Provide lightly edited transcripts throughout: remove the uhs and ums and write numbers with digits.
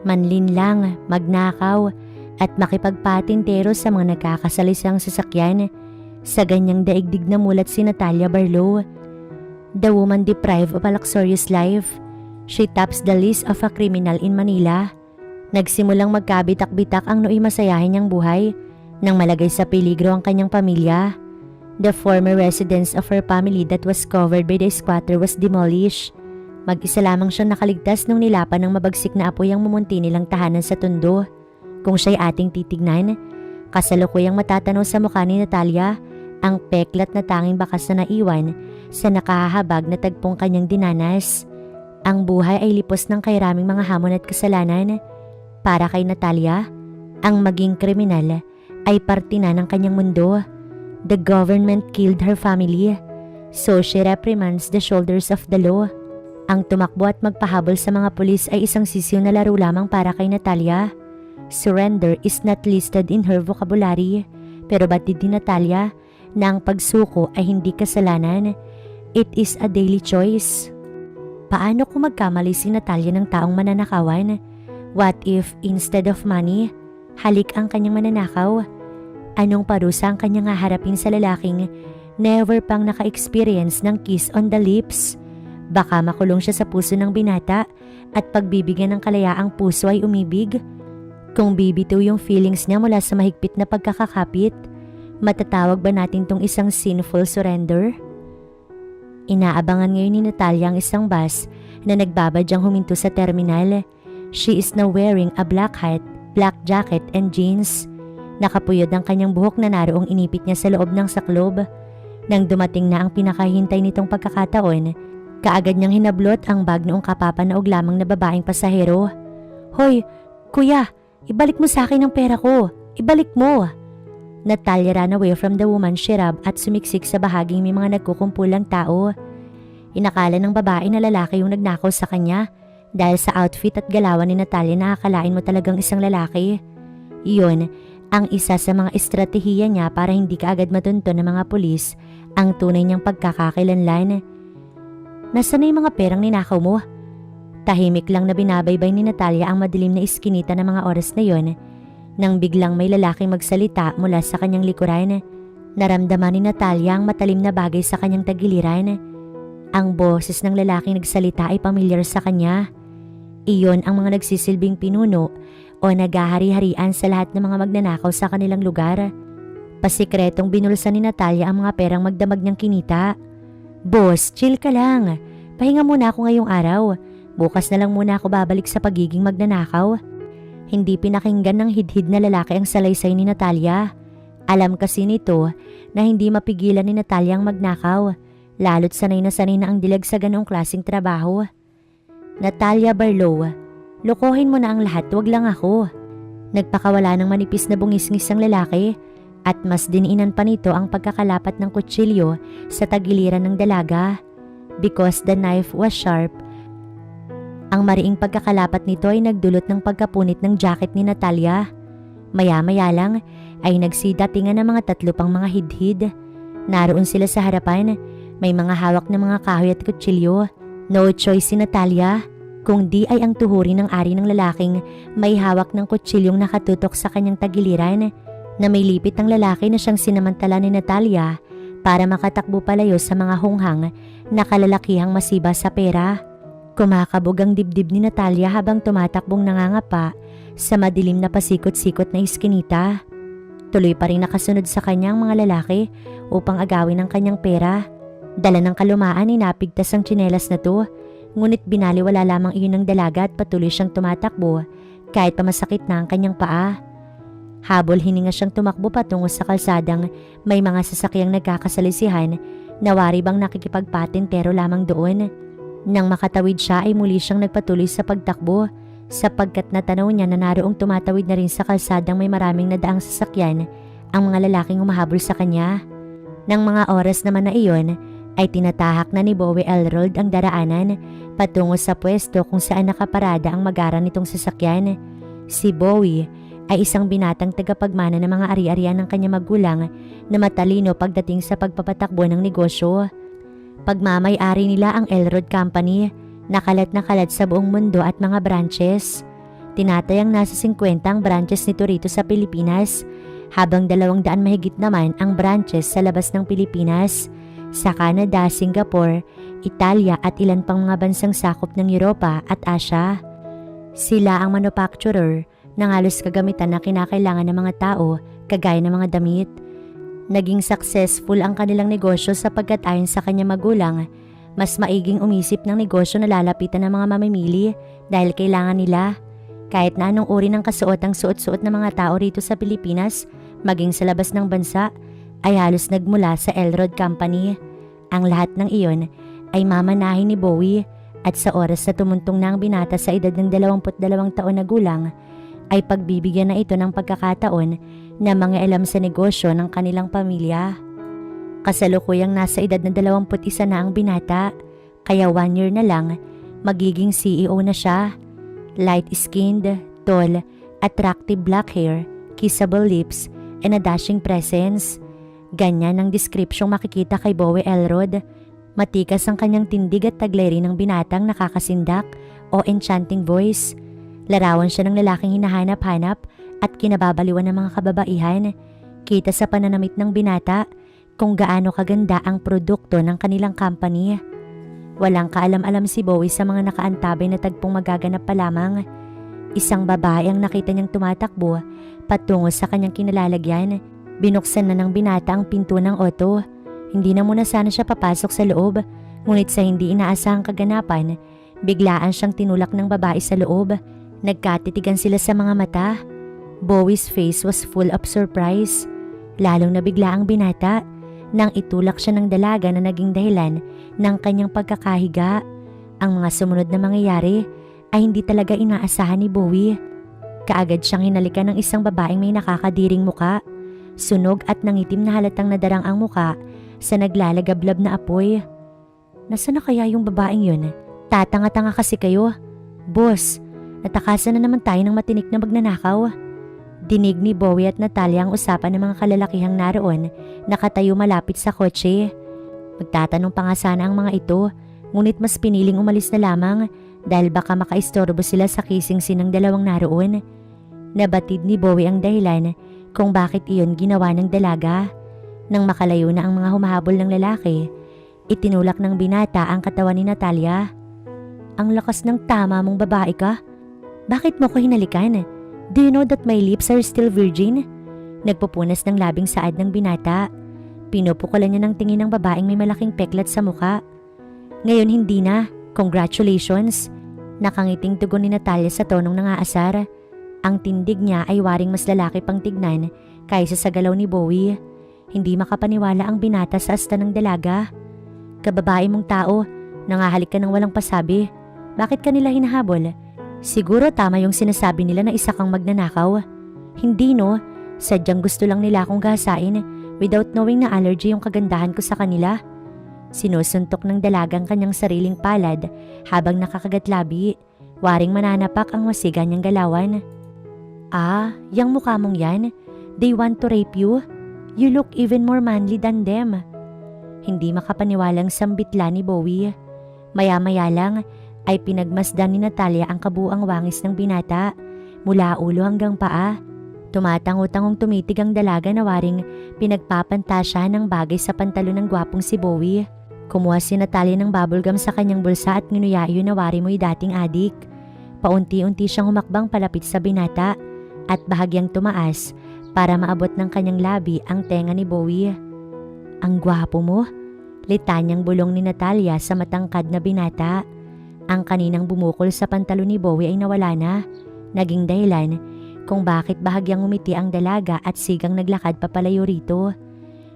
manlinlang, magnakaw, at makipagpatintero sa mga nagkakasalisang sasakyan. Sa ganyang daigdig na mulat si Natalia Barlow. The woman deprived of a luxurious life. She tops the list of a criminal in Manila. Nagsimulang magkabitak-bitak ang nooy masayahin niyang buhay nang malagay sa peligro ang kanyang pamilya. The former residence of her family that was covered by the squatter was demolished. Mag-isa lamang siyang nakaligtas nung nilapan ng mabagsik na apoy ang mumunti nilang tahanan sa Tondo. Kung siya'y ating titignan, kasalukuyang matatanaw sa mukha ni Natalia ang peklat na tanging bakas na naiwan sa nakahahabag na tagpong kanyang dinanas. Ang buhay ay lipos ng kairaming mga hamon at kasalanan. Para kay Natalia, ang maging kriminal ay parte na ng kanyang mundo. The government killed her family, so she reprimands the shoulders of the law. Ang tumakbo at magpahabol sa mga pulis ay isang sisiw na laro lamang para kay Natalia. Surrender is not listed in her vocabulary, pero batid ni Natalia na ang pagsuko ay hindi kasalanan. It is a daily choice. Paano kung magkamali si Natalia ng taong mananakawan? What if instead of money, halik ang kanyang mananakaw? Anong parusa ang kanyang haharapin sa lalaking never pang naka-experience ng kiss on the lips? Baka makulong siya sa puso ng binata at pagbibigyan ng kalayaang puso ay umibig. Kung bibitaw yung feelings niya mula sa mahigpit na pagkakakapit, matatawag ba natin tong isang sinful surrender? Inaabangan ngayon ni Natalia ang isang bus na nagbabadyang huminto sa terminal. She is now wearing a black hat, black jacket and jeans. Nakapuyod ang kanyang buhok na naroong inipit niya sa loob ng saklob. Nang dumating na ang pinakahintay nitong pagkakataon, kaagad niyang hinablot ang bag noong kapapanaog lamang na babaeng pasahero. "Hoy, kuya, ibalik mo sa akin ang pera ko. Ibalik mo!" Natalia ran away from the woman she robbed at sumiksik sa bahaging may mga nagkukumpulang tao. Inakala ng babae na lalaki yung nagnakaw sa kanya. Dahil sa outfit at galawan ni Natalia, nakakalain mo talagang isang lalaki. Iyon ang isa sa mga estratehiya niya para hindi kaagad matunto ng mga pulis ang tunay niyang pagkakakilanlan. "Nasaan na yung mga perang ninakaw mo?" Tahimik lang na binabaybay ni Natalia ang madilim na iskinita ng mga oras na yon nang biglang may lalaking magsalita mula sa kanyang likuran. Naramdaman ni Natalia ang matalim na bagay sa kanyang tagiliran. Ang boses ng lalaking nagsalita ay pamilyar sa kanya. Iyon ang mga nagsisilbing pinuno o naghahari-harian sa lahat ng mga magnanakaw sa kanilang lugar. Pasikretong binulsa ni Natalia ang mga perang magdamag niyang kinita. "Boss, chill ka lang. Pahinga muna ako ngayong araw. Bukas na lang muna ako babalik sa pagiging magnanakaw." Hindi pinakinggan ng hidhid na lalaki ang salaysay ni Natalia. Alam kasi nito na hindi mapigilan ni Natalia ang magnakaw, lalo't sanay na ang dilag sa ganoong klaseng trabaho. "Natalia Barlow, lokohin mo na ang lahat, wag lang ako." Nagpakawala ng manipis na bungisngis ang lalaki at mas diniinan pa nito ang pagkakalapat ng kutsilyo sa tagiliran ng dalaga. Because the knife was sharp, ang mariing pagkakalapat nito ay nagdulot ng pagkapunit ng jacket ni Natalia. Maya-maya lang ay nagsidatingan ng mga tatlo pang mga hidhid. Naroon sila sa harapan, may mga hawak na mga kahoy at kutsilyo. No choice si Natalia, kung di ay ang tuhurin ng ari ng lalaking may hawak ng kutsilyong nakatutok sa kanyang tagiliran na may lipit ng lalaki na siyang sinamantala ni Natalia para makatakbo palayo sa mga hunghang na kalalakihang masiba sa pera. Kumakabog ang dibdib ni Natalia habang tumatakbong nangangapa sa madilim na pasikot-sikot na iskinita. Tuloy pa rin nakasunod sa kanyang mga lalaki upang agawin ang kanyang pera. Dala ng kalumaan ay napigtas ang tsinelas na to, ngunit binaliwala lamang iyon ng dalaga at patuloy siyang tumatakbo kahit pa masakit na ang kanyang paa. Habol hininga siyang tumakbo patungo sa kalsadang may mga sasakyang nagkakasalisihan na wari bang nakikipagpatintero lamang doon. Nang makatawid siya ay muli siyang nagpatuloy sa pagtakbo sapagkat natanaw niya na naroong tumatawid na rin sa kalsadang may maraming nadaang sasakyan ang mga lalaking humahabol sa kanya. Nang mga oras naman na iyon ay tinatahak na ni Bowie Elrold ang daraanan patungo sa pwesto kung saan nakaparada ang mag-ara nitong sasakyan. Si Bowie ay isang binatang tagapagmana ng mga ari-arian ng kanyang magulang na matalino pagdating sa pagpapatakbo ng negosyo. Pagmamay-ari nila ang Elrod Company, nakalat na kalat sa buong mundo at mga branches. Tinatayang nasa 50 ang branches nito rito sa Pilipinas, habang 200 mahigit naman ang branches sa labas ng Pilipinas, sa Canada, Singapore, Italia at ilan pang mga bansang sakop ng Europa at Asia. Sila ang manufacturer ng halos kagamitan na kinakailangan ng mga tao, kagaya ng mga damit. Naging successful ang kanilang negosyo sapagkat ayon sa kanyang magulang, mas maiging umisip ng negosyo na lalapitan ng mga mamimili dahil kailangan nila. Kahit na anong uri ng kasuot ang suot-suot ng mga tao rito sa Pilipinas, maging sa labas ng bansa, ay halos nagmula sa Elrod Company. Ang lahat ng iyon ay mamanahin ni Bowie at sa oras na tumuntong na ang binata sa edad ng 22 taon na gulang, ay pagbibigyan na ito ng pagkakataon na mga alam sa negosyo ng kanilang pamilya. Kasalukuyang nasa edad na 21 na ang binata, kaya 1 year na lang magiging CEO na siya. Light-skinned, tall, attractive black hair, kissable lips, and a dashing presence. Ganyan ang deskripsyong makikita kay Bowie Elrod. Matikas ang kanyang tindig at taglay ng binatang nakakasindak o enchanting voice. Larawan siya ng lalaking hinahanap-hanap at kinababaliwan ng mga kababaihan. Kita sa pananamit ng binata kung gaano kaganda ang produkto ng kanilang company. Walang kaalam-alam si Bowie sa mga nakaantabay na tagpong magaganap pa lamang. Isang babae ang nakita niyang tumatakbo patungo sa kanyang kinalalagyan. Binuksan na ng binata ang pinto ng auto. Hindi na muna sana siya papasok sa loob, ngunit sa hindi inaasahang kaganapan, biglaan siyang tinulak ng babae sa loob. Nagkatitigan sila sa mga mata. Bowie's face was full of surprise. Lalong nabigla ang binata nang itulak siya ng dalaga na naging dahilan ng kanyang pagkakahiga. Ang mga sumunod na mangyayari ay hindi talaga inaasahan ni Bowie. Kaagad siyang hinalikan ng isang babaeng may nakakadiring muka. Sunog at nangitim na halatang nadarang ang muka sa naglalagablab na apoy. Nasaan na kaya yung babaeng yun? Tatanga-tanga kasi kayo. Boss, natakasan na naman tayo ng matinik na magnanakaw. Dinig ni Bowie at Natalia ang usapan ng mga kalalakihang naroon, nakatayo malapit sa kotse. Magtatanong pa nga sana ang mga ito, ngunit mas piniling umalis na lamang dahil baka makaistorbo sila sa kissing-scene ng dalawang naroon. Nabatid ni Bowie ang dahilan kung bakit iyon ginawa ng dalaga. Nang makalayo na ang mga humahabol ng lalaki, itinulak ng binata ang katawan ni Natalia. Ang lakas ng tama mong babae ka. Bakit mo ko hinalikan? Do you know that my lips are still virgin? Nagpupunas ng labing saad ng binata. Pinupukulan niya ng tingin ng babaeng may malaking peklat sa muka. Ngayon hindi na. Congratulations. Nakangiting tugon ni Natalia sa tonong nangaasar. Ang tindig niya ay waring mas lalaki pang tignan kaysa sa galaw ni Bowie. Hindi makapaniwala ang binata sa asta ng dalaga. Kababae mong tao, nangahalik ka ng walang pasabi. Bakit kanila hinahabol? Siguro tama yung sinasabi nila na isa kang magnanakaw. Hindi no, sadyang gusto lang nila akong gahasain without knowing na allergy yung kagandahan ko sa kanila. Sinusuntok ng dalagang kanyang sariling palad habang nakakagatlabi. Waring mananapak ang masiga niyang galawan. Ah, yang mukha mong yan? They want to rape you? You look even more manly than them. Hindi makapaniwalang sambitla ni Bowie. Maya-maya lang ay pinagmasdan ni Natalia ang kabuang wangis ng binata mula ulo hanggang paa. Tumatango-tangong tumitig ang dalaga na waring pinagpapantasya ng bagay sa pantalon ng gwapong si Bowie. Kumuha si Natalia ng bubblegum sa kanyang bulsa at nginuyayo na wari mo'y dating adik. Paunti-unti siyang humakbang palapit sa binata at bahagyang tumaas para maabot ng kanyang labi ang tenga ni Bowie. Ang gwapo mo, litanyang bulong ni Natalia sa matangkad na binata. Ang kaninang bumukol sa pantalon ni Bowie ay nawala na, naging dahilan kung bakit bahagyang umiti ang dalaga at sigang naglakad papalayo rito.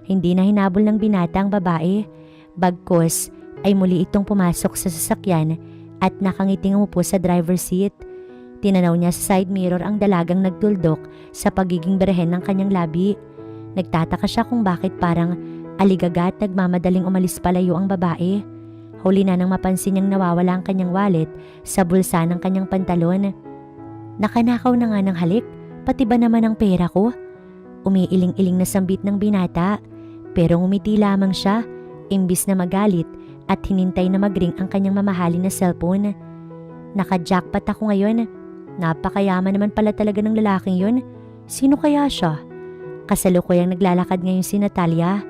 Hindi na hinabol ng binata ang babae, bagkus ay muli itong pumasok sa sasakyan at nakangiting umupo sa driver's seat. Tinanaw niya sa side mirror ang dalagang nagtuldok sa pagiging berhen ng kanyang labi. Nagtataka siya kung bakit parang aligaga at nagmamadaling umalis palayo ang babae. Huli na nang mapansin niyang nawawala ang kanyang wallet sa bulsa ng kanyang pantalon. Nakanakaw na nga ng halik, pati ba naman ang pera ko? Umiiling-iling na sambit ng binata, pero ngumiti lamang siya, imbis na magalit at hinintay na magring ang kanyang mamahalin na cellphone. Naka-jackpot ako ngayon. Napakayaman naman pala talaga ng lalaking yun. Sino kaya siya? Kasalukuyang naglalakad ngayon si Natalia.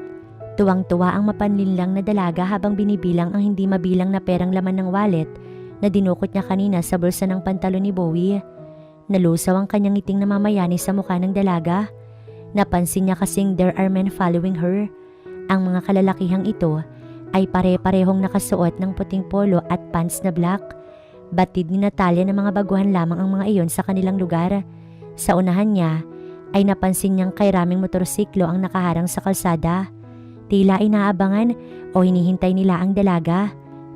Tuwang-tuwa ang mapanlinlang na dalaga habang binibilang ang hindi mabilang na perang laman ng wallet na dinukot niya kanina sa bulsa ng pantalon ni Bowie. Nalusaw ang kanyang ngiting na mamayani sa mukha ng dalaga. Napansin niya kasing there are men following her. Ang mga kalalakihang ito ay pare-parehong nakasuot ng puting polo at pants na black. Batid ni Natalia na mga baguhan lamang ang mga iyon sa kanilang lugar. Sa unahan niya ay napansin niyang kay raming motorsiklo ang nakaharang sa kalsada. Tila inaabangan o hinihintay nila ang dalaga.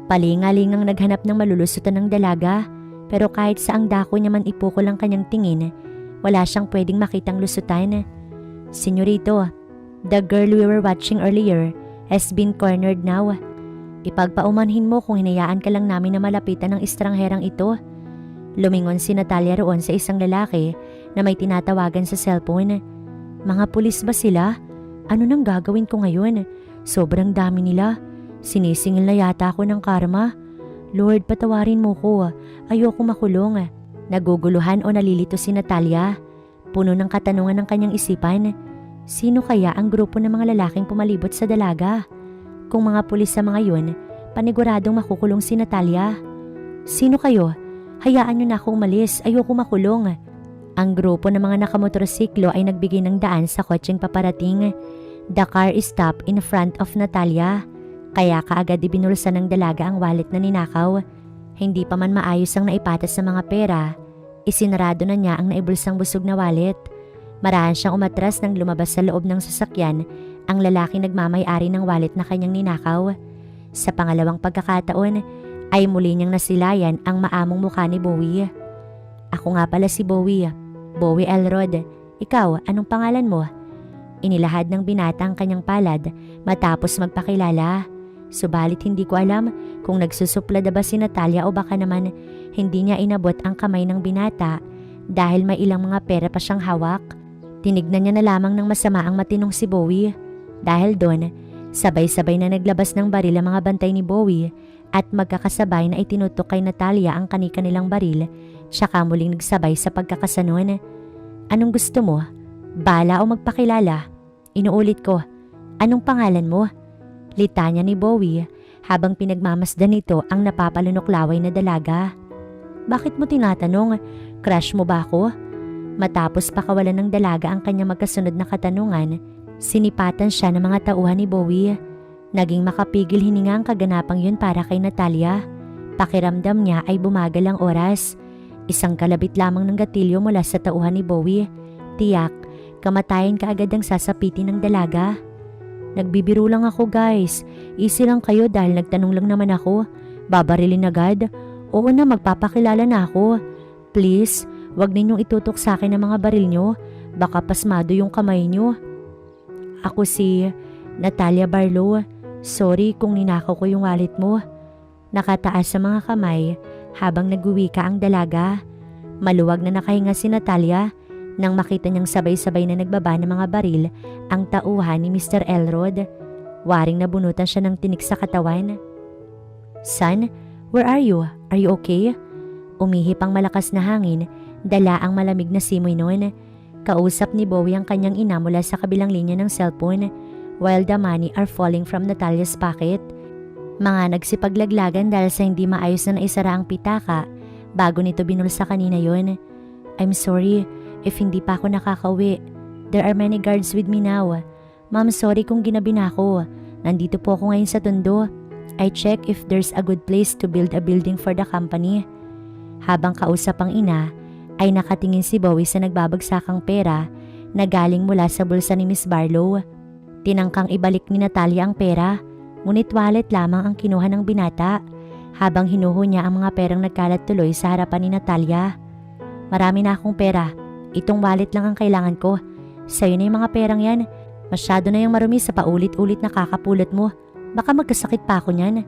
Palingalingang naghanap ng malulusutan ng dalaga, pero kahit saang dako niya man ipukol ang kanyang tingin, wala siyang pwedeng makitang lusutan. Senyorito, the girl we were watching earlier has been cornered now. Ipagpaumanhin mo kung hinayaan ka lang namin na malapitan ng estrangherang ito. Lumingon si Natalia roon sa isang lalaki na may tinatawagan sa cellphone. Mga pulis ba sila? Ano nang gagawin ko ngayon? Sobrang dami nila. Sinisingil na yata ako ng karma. Lord, patawarin mo ko. Ayoko makulong. Naguguluhan o nalilito si Natalia. Puno ng katanungan ng kanyang isipan. Sino kaya ang grupo ng mga lalaking pumalibot sa dalaga? Kung mga pulis sa mga yun, paniguradong makukulong si Natalia. Sino kayo? Hayaan nyo na ako umalis. Ayoko makulong. Ang grupo ng mga nakamotorsiklo ay nagbigay ng daan sa kotseng paparating. The car stopped in front of Natalia. Kaya kaagad ibinulsa ng dalaga ang wallet na ninakaw. Hindi pa man maayos ang naipatas sa mga pera, isinarado na niya ang naibulsang busog na wallet. Marahan siyang umatras nang lumabas sa loob ng sasakyan ang lalaki nagmamay-ari ng wallet na kanyang ninakaw. Sa pangalawang pagkakataon ay muli niyang nasilayan ang maamong mukha ni Bowie. Ako nga pala si Bowie. Bowie Elrod. Ikaw, anong pangalan mo? Inilahad ng binata ang kanyang palad matapos magpakilala. Subalit hindi ko alam kung nagsusuplada ba si Natalia o baka naman hindi niya inabot ang kamay ng binata dahil may ilang mga pera pa siyang hawak. Tinignan niya na lamang ng masama ang matinong si Bowie. Dahil doon, sabay-sabay na naglabas ng baril ang mga bantay ni Bowie at magkakasabay na itinutok kay Natalia ang kani-kanilang baril tsaka muling nagsabay sa pagkakasanon. Anong gusto mo? Bala o magpakilala? Inuulit ko, anong pangalan mo? Litanya ni Bowie habang pinagmamasdan nito ang napapalunok-laway na dalaga. Bakit mo tinatanong? Crush mo ba ako? Matapos pakawalan ng dalaga ang kanyang magkasunod na katanungan, sinipatan siya ng mga tauhan ni Bowie. Naging makapigil hininga ang kaganapang yun para kay Natalia. Pakiramdam niya ay bumagal ang oras. Isang kalabit lamang ng gatilyo mula sa tauhan ni Bowie. Tiyak, kamatayan kaagad ang sasapitin ng dalaga. Nagbibiro lang ako guys. Easy lang kayo dahil nagtanong lang naman ako. Babarilin agad? Oo na, magpapakilala na ako. Please, wag ninyong itutok sa akin ang mga baril nyo. Baka pasmado yung kamay nyo. Ako si Natalia Barlow. Sorry kung ninakaw ko yung wallet mo. Nakataas sa mga kamay habang nagwiwika ang dalaga. Maluwag na nakahinga si Natalia nang makita niyang sabay-sabay na nagbaba ng mga baril ang tauhan ni Mr. Elrod. Waring nabunutan siya ng tinik sa katawan. Son, where are you? Are you okay? Umihip ang malakas na hangin, dala ang malamig na simoy noon. Kausap ni Bowie ang kanyang ina mula sa kabilang linya ng cellphone while the money are falling from Natalia's pocket. Mga nagsipaglaglagan dahil sa hindi maayos na naisara ang pitaka bago nito binulsa kanina yon. I'm sorry if hindi pa ako nakakauwi. There are many guards with me now. Ma'am, sorry kung ginabi na ako. Nandito po ako ngayon sa Tondo. I check if there's a good place to build a building for the company. Habang kausap ang ina, ay nakatingin si Bowie sa nagbabagsakang pera na galing mula sa bulsa ni Miss Barlow. Tinangkang ibalik ni Natalia ang pera, ngunit wallet lamang ang kinuha ng binata habang hinuho niya ang mga perang nagkalat tuloy sa harapan ni Natalia. Marami na akong pera. Itong wallet lang ang kailangan ko. Sa'yo na yung mga perang yan. Masyado na yung marumi sa paulit-ulit na kakapulot mo. Baka magkasakit pa ako niyan.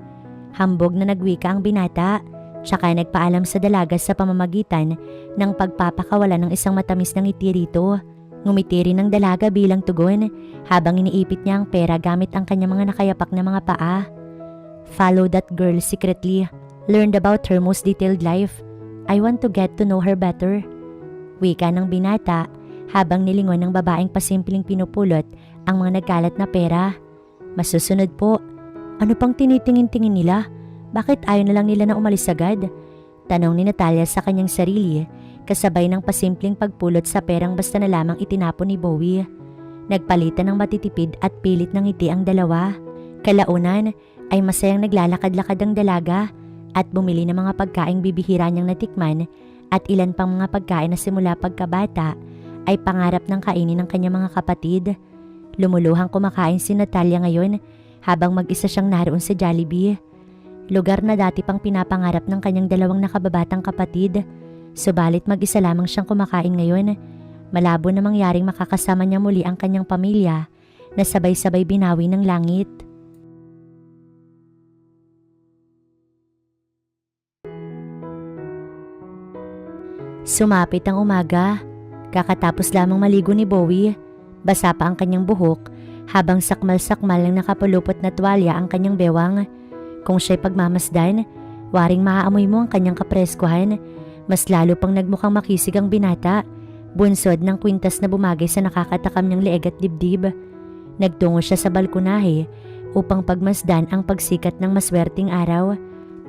Hambog na nagwika ang binata. Tsaka nagpaalam sa dalaga sa pamamagitan ng pagpapakawala ng isang matamis na ngiti rito. Ngumiti rin ng dalaga bilang tugon habang iniipit niya ang pera gamit ang kanyang mga nakayapak na mga paa. Follow that girl secretly. Learned about her most detailed life. I want to get to know her better. Wika ng binata habang nilingon ng babaeng pasimpleng pinupulot ang mga nagkalat na pera. Masusunod po. Ano pang tinitingin-tingin nila? Bakit ayaw na lang nila na umalis agad? Tanong ni Natalia sa kanyang sarili kasabay ng pasimpleng pagpulot sa perang basta na lamang itinapon ni Bowie. Nagpalitan ng matitipid at pilit ng ngiti ang dalawa. Kalaunan ay masayang naglalakad-lakad ang dalaga at bumili ng mga pagkaing bibihira niyang natikman at ilan pang mga pagkain na simula pagkabata ay pangarap ng kainin ng kanyang mga kapatid. Lumuluhang kumakain si Natalia ngayon habang mag-isa siyang naroon sa Jollibee. Lugar na dati pang pinapangarap ng kanyang dalawang nakababatang kapatid. Subalit mag-isa lamang siyang kumakain ngayon. Malabo na mangyaring makakasama niya muli ang kanyang pamilya na sabay-sabay binawi ng langit. Sumapit ang umaga. Kakatapos lamang maligo ni Bowie. Basa pa ang kanyang buhok habang sakmal-sakmal ng nakapulupot na tuwalya ang kanyang bewang. Kung siya'y pagmamasdan, waring maaamoy mo ang kanyang kapreskuhan. Mas lalo pang nagmukhang makisig ang binata, bunsod ng kwintas na bumagay sa nakakatakam niyang leeg at dibdib. Nagtungo siya sa balkonahe upang pagmasdan ang pagsikat ng maswerteng araw.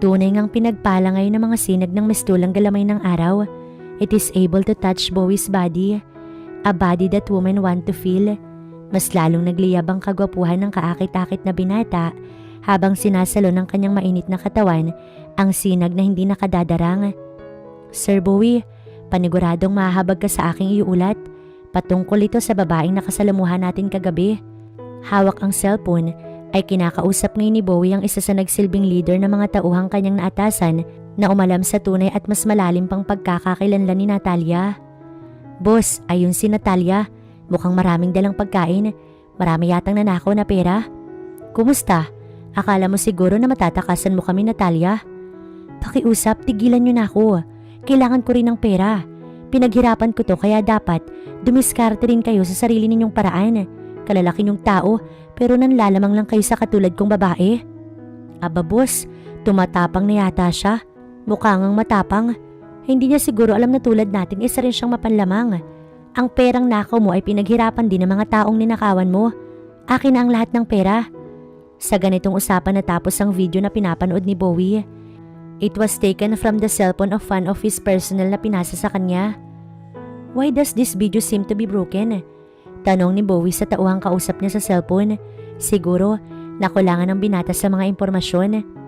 Tunay ngang pinagpala ngayon ng mga sinag ng mistulang galamay ng araw. It is able to touch Bowie's body, a body that women want to feel. Mas lalong nagliyab ang kagwapuhan ng kaakit-akit na binata habang sinasalo ng kanyang mainit na katawan ang sinag na hindi nakadadarang. Sir Bowie, paniguradong mahahabag ka sa aking iulat. Patungkol ito sa babaeng nakasalamuhan natin kagabi. Hawak ang cellphone ay kinakausap ngayon ni Bowie ang isa sa nagsilbing leader ng mga tauhang kanyang naatasan na umalam sa tunay at mas malalim pang pagkakakilanlan ni Natalia. Boss, ayun si Natalia. Mukhang maraming dalang pagkain. Marami yatang nanakaw na pera. Kumusta? Akala mo siguro na matatakasan mo kami, Natalia? Pakiusap, tigilan niyo na ako. Kailangan ko rin ng pera. Pinaghirapan ko to kaya dapat dumiskarte rin kayo sa sarili ninyong paraan. Kalalaki niyong tao pero nanlalamang lang kayo sa katulad kong babae. Aba boss, tumatapang na yata siya. Mukha ngang matapang. Hindi niya siguro alam na tulad natin isa rin siyang mapanlamang. Ang perang nakaw mo ay pinaghirapan din ng mga taong ninakawan mo. Akin na ang lahat ng pera. Sa ganitong usapan natapos ang video na pinapanood ni Bowie. It was taken from the cellphone of one of his personnel na pinasa sa kanya. Why does this video seem to be broken? Tanong ni Bowie sa tauhang kausap niya sa cellphone. Siguro, nakulangan ng binata sa mga impormasyon.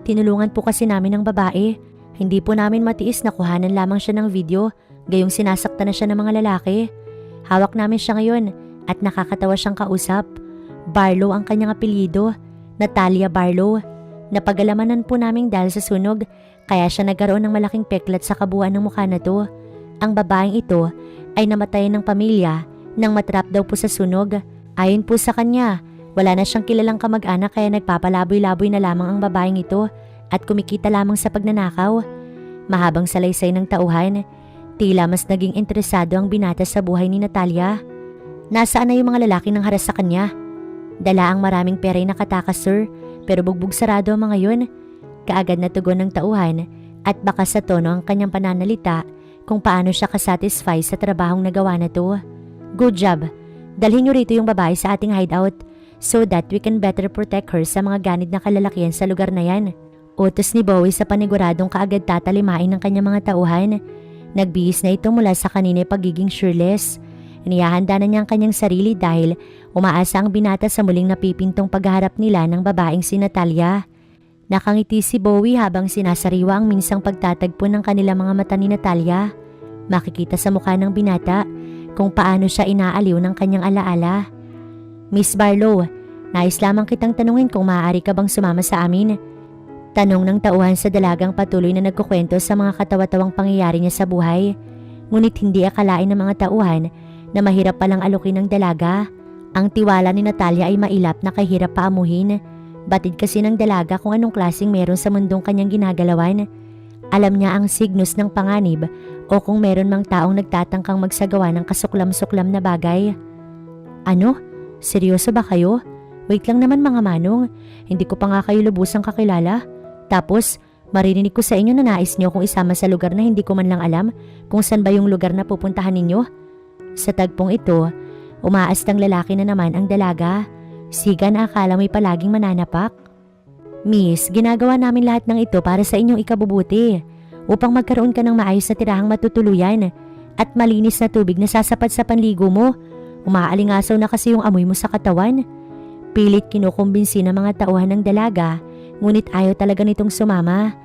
Tinulungan po kasi namin ng babae. Hindi po namin matiis na kuhanan lamang siya ng video, gayong sinasaktan na siya ng mga lalaki. Hawak namin siya ngayon at nakakatawa siyang kausap. Barlow ang kanyang apelyido, Natalia Barlow. Napagalamanan po namin dahil sa sunog, kaya siya nagkaroon ng malaking peklat sa kabuuan ng mukha na to. Ang babaeng ito ay namatayan ng pamilya nang matrap daw po sa sunog. Ayon po sa kanya, wala na siyang kilalang kamag-anak kaya nagpapalaboy-laboy na lamang ang babaeng ito at kumikita lamang sa pagnanakaw. Mahabang salaysay ng tauhan, tila mas naging interesado ang binata sa buhay ni Natalia. Nasaan na yung mga lalaki nang haras sa kanya? Dala ang maraming pera ay nakatakas sir, pero bugbog sarado ang mga yun. Kaagad na tugon ng tauhan at baka sa tono ang kanyang pananalita kung paano siya kasatisfy sa trabahong nagawa na to. Good job. Dalhin niyo rito yung babae sa ating hideout so that we can better protect her sa mga ganid na kalalakihan sa lugar na yan. Utos ni Bowie sa paniguradong kaagad tatalimain ng kanyang mga tauhan. Nagbihis na ito mula sa kanina'y pagiging sureless. Inihahanda na niya ang kanyang sarili dahil umaasa ang binata sa muling napipintong pagharap nila ng babaeng si Natalia. Nakangiti si Bowie habang sinasariwa ang minsang pagtatagpo ng kanilang mga mata ni Natalia. Makikita sa mukha ng binata kung paano siya inaaliw ng kanyang alaala. Miss Barlow, nais lamang kitang tanungin kung maaari ka bang sumama sa amin. Tanong ng tauhan sa dalagang patuloy na nagkukwento sa mga katawa-tawang pangyayari niya sa buhay. Ngunit hindi akalain ng mga tauhan na mahirap palang alukin ng dalaga. Ang tiwala ni Natalia ay mailap na kahirap paamuhin. Batid kasi ng dalaga kung anong klaseng meron sa mundong kanyang ginagalawan. Alam niya ang signos ng panganib o kung meron mang taong nagtatangkang magsagawa ng kasuklam-suklam na bagay. Ano? Seryoso ba kayo? Wait lang naman mga manong, hindi ko pa nga kayo lubusang kakilala. Tapos, Maririnig ko sa inyo na nais niyo kung isama sa lugar na hindi ko man lang alam kung saan ba yung lugar na pupuntahan ninyo. Sa tagpong ito, umaastang lalaki na naman ang dalaga. Siga na akala may palaging mananapak. Miss, ginagawa namin lahat ng ito para sa inyong ikabubuti. Upang magkaroon ka ng maayos na tirahang matutuluyan at malinis na tubig na sasapat sa panligo mo. Umaalingasaw na kasi yung amoy mo sa katawan. Pilit kinukumbinsi ng mga tauhan ng dalaga, ngunit ayaw talaga nitong sumama.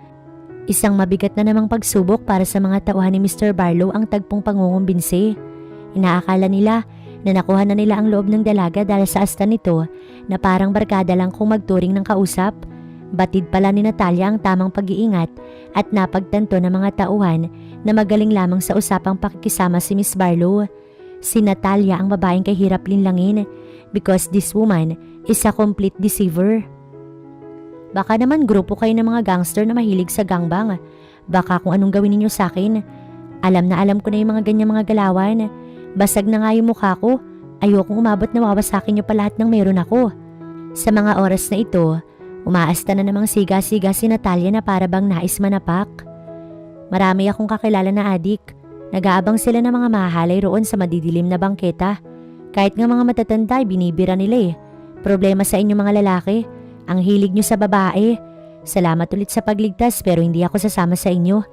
Isang mabigat na namang pagsubok para sa mga tauhan ni Mr. Barlow ang tagpong pangungumbinsi. Inaakala nila na nakuha na nila ang loob ng dalaga dahil sa asta nito na parang barkada lang kung magturing ng kausap. Batid pala ni Natalia ang tamang pag-iingat at napagtanto ng mga tauhan na magaling lamang sa usapang pakikisama si Miss Barlow. Si Natalia ang babaeng kahirap linlangin because this woman is a complete deceiver. Baka naman grupo kayo ng mga gangster na mahilig sa gangbang. Baka kung anong gawin ninyo sa akin. Alam na alam ko na yung mga ganyang mga galawan. Basag na nga yung mukha ko. Ayokong umabot na mawawasakin nyo pa lahat ng meron ako. Sa mga oras na ito, umaasta na namang siga-siga si Natalia na para bang nais manapak. Marami akong kakilala na adik. Nag-aabang sila ng mga mahalay roon sa madidilim na bangketa. Kahit nga mga matatanda ay binibira nila eh. Problema sa inyo mga lalaki. Ang hilig nyo sa babae. Salamat ulit sa pagligtas pero hindi ako sasama sa inyo.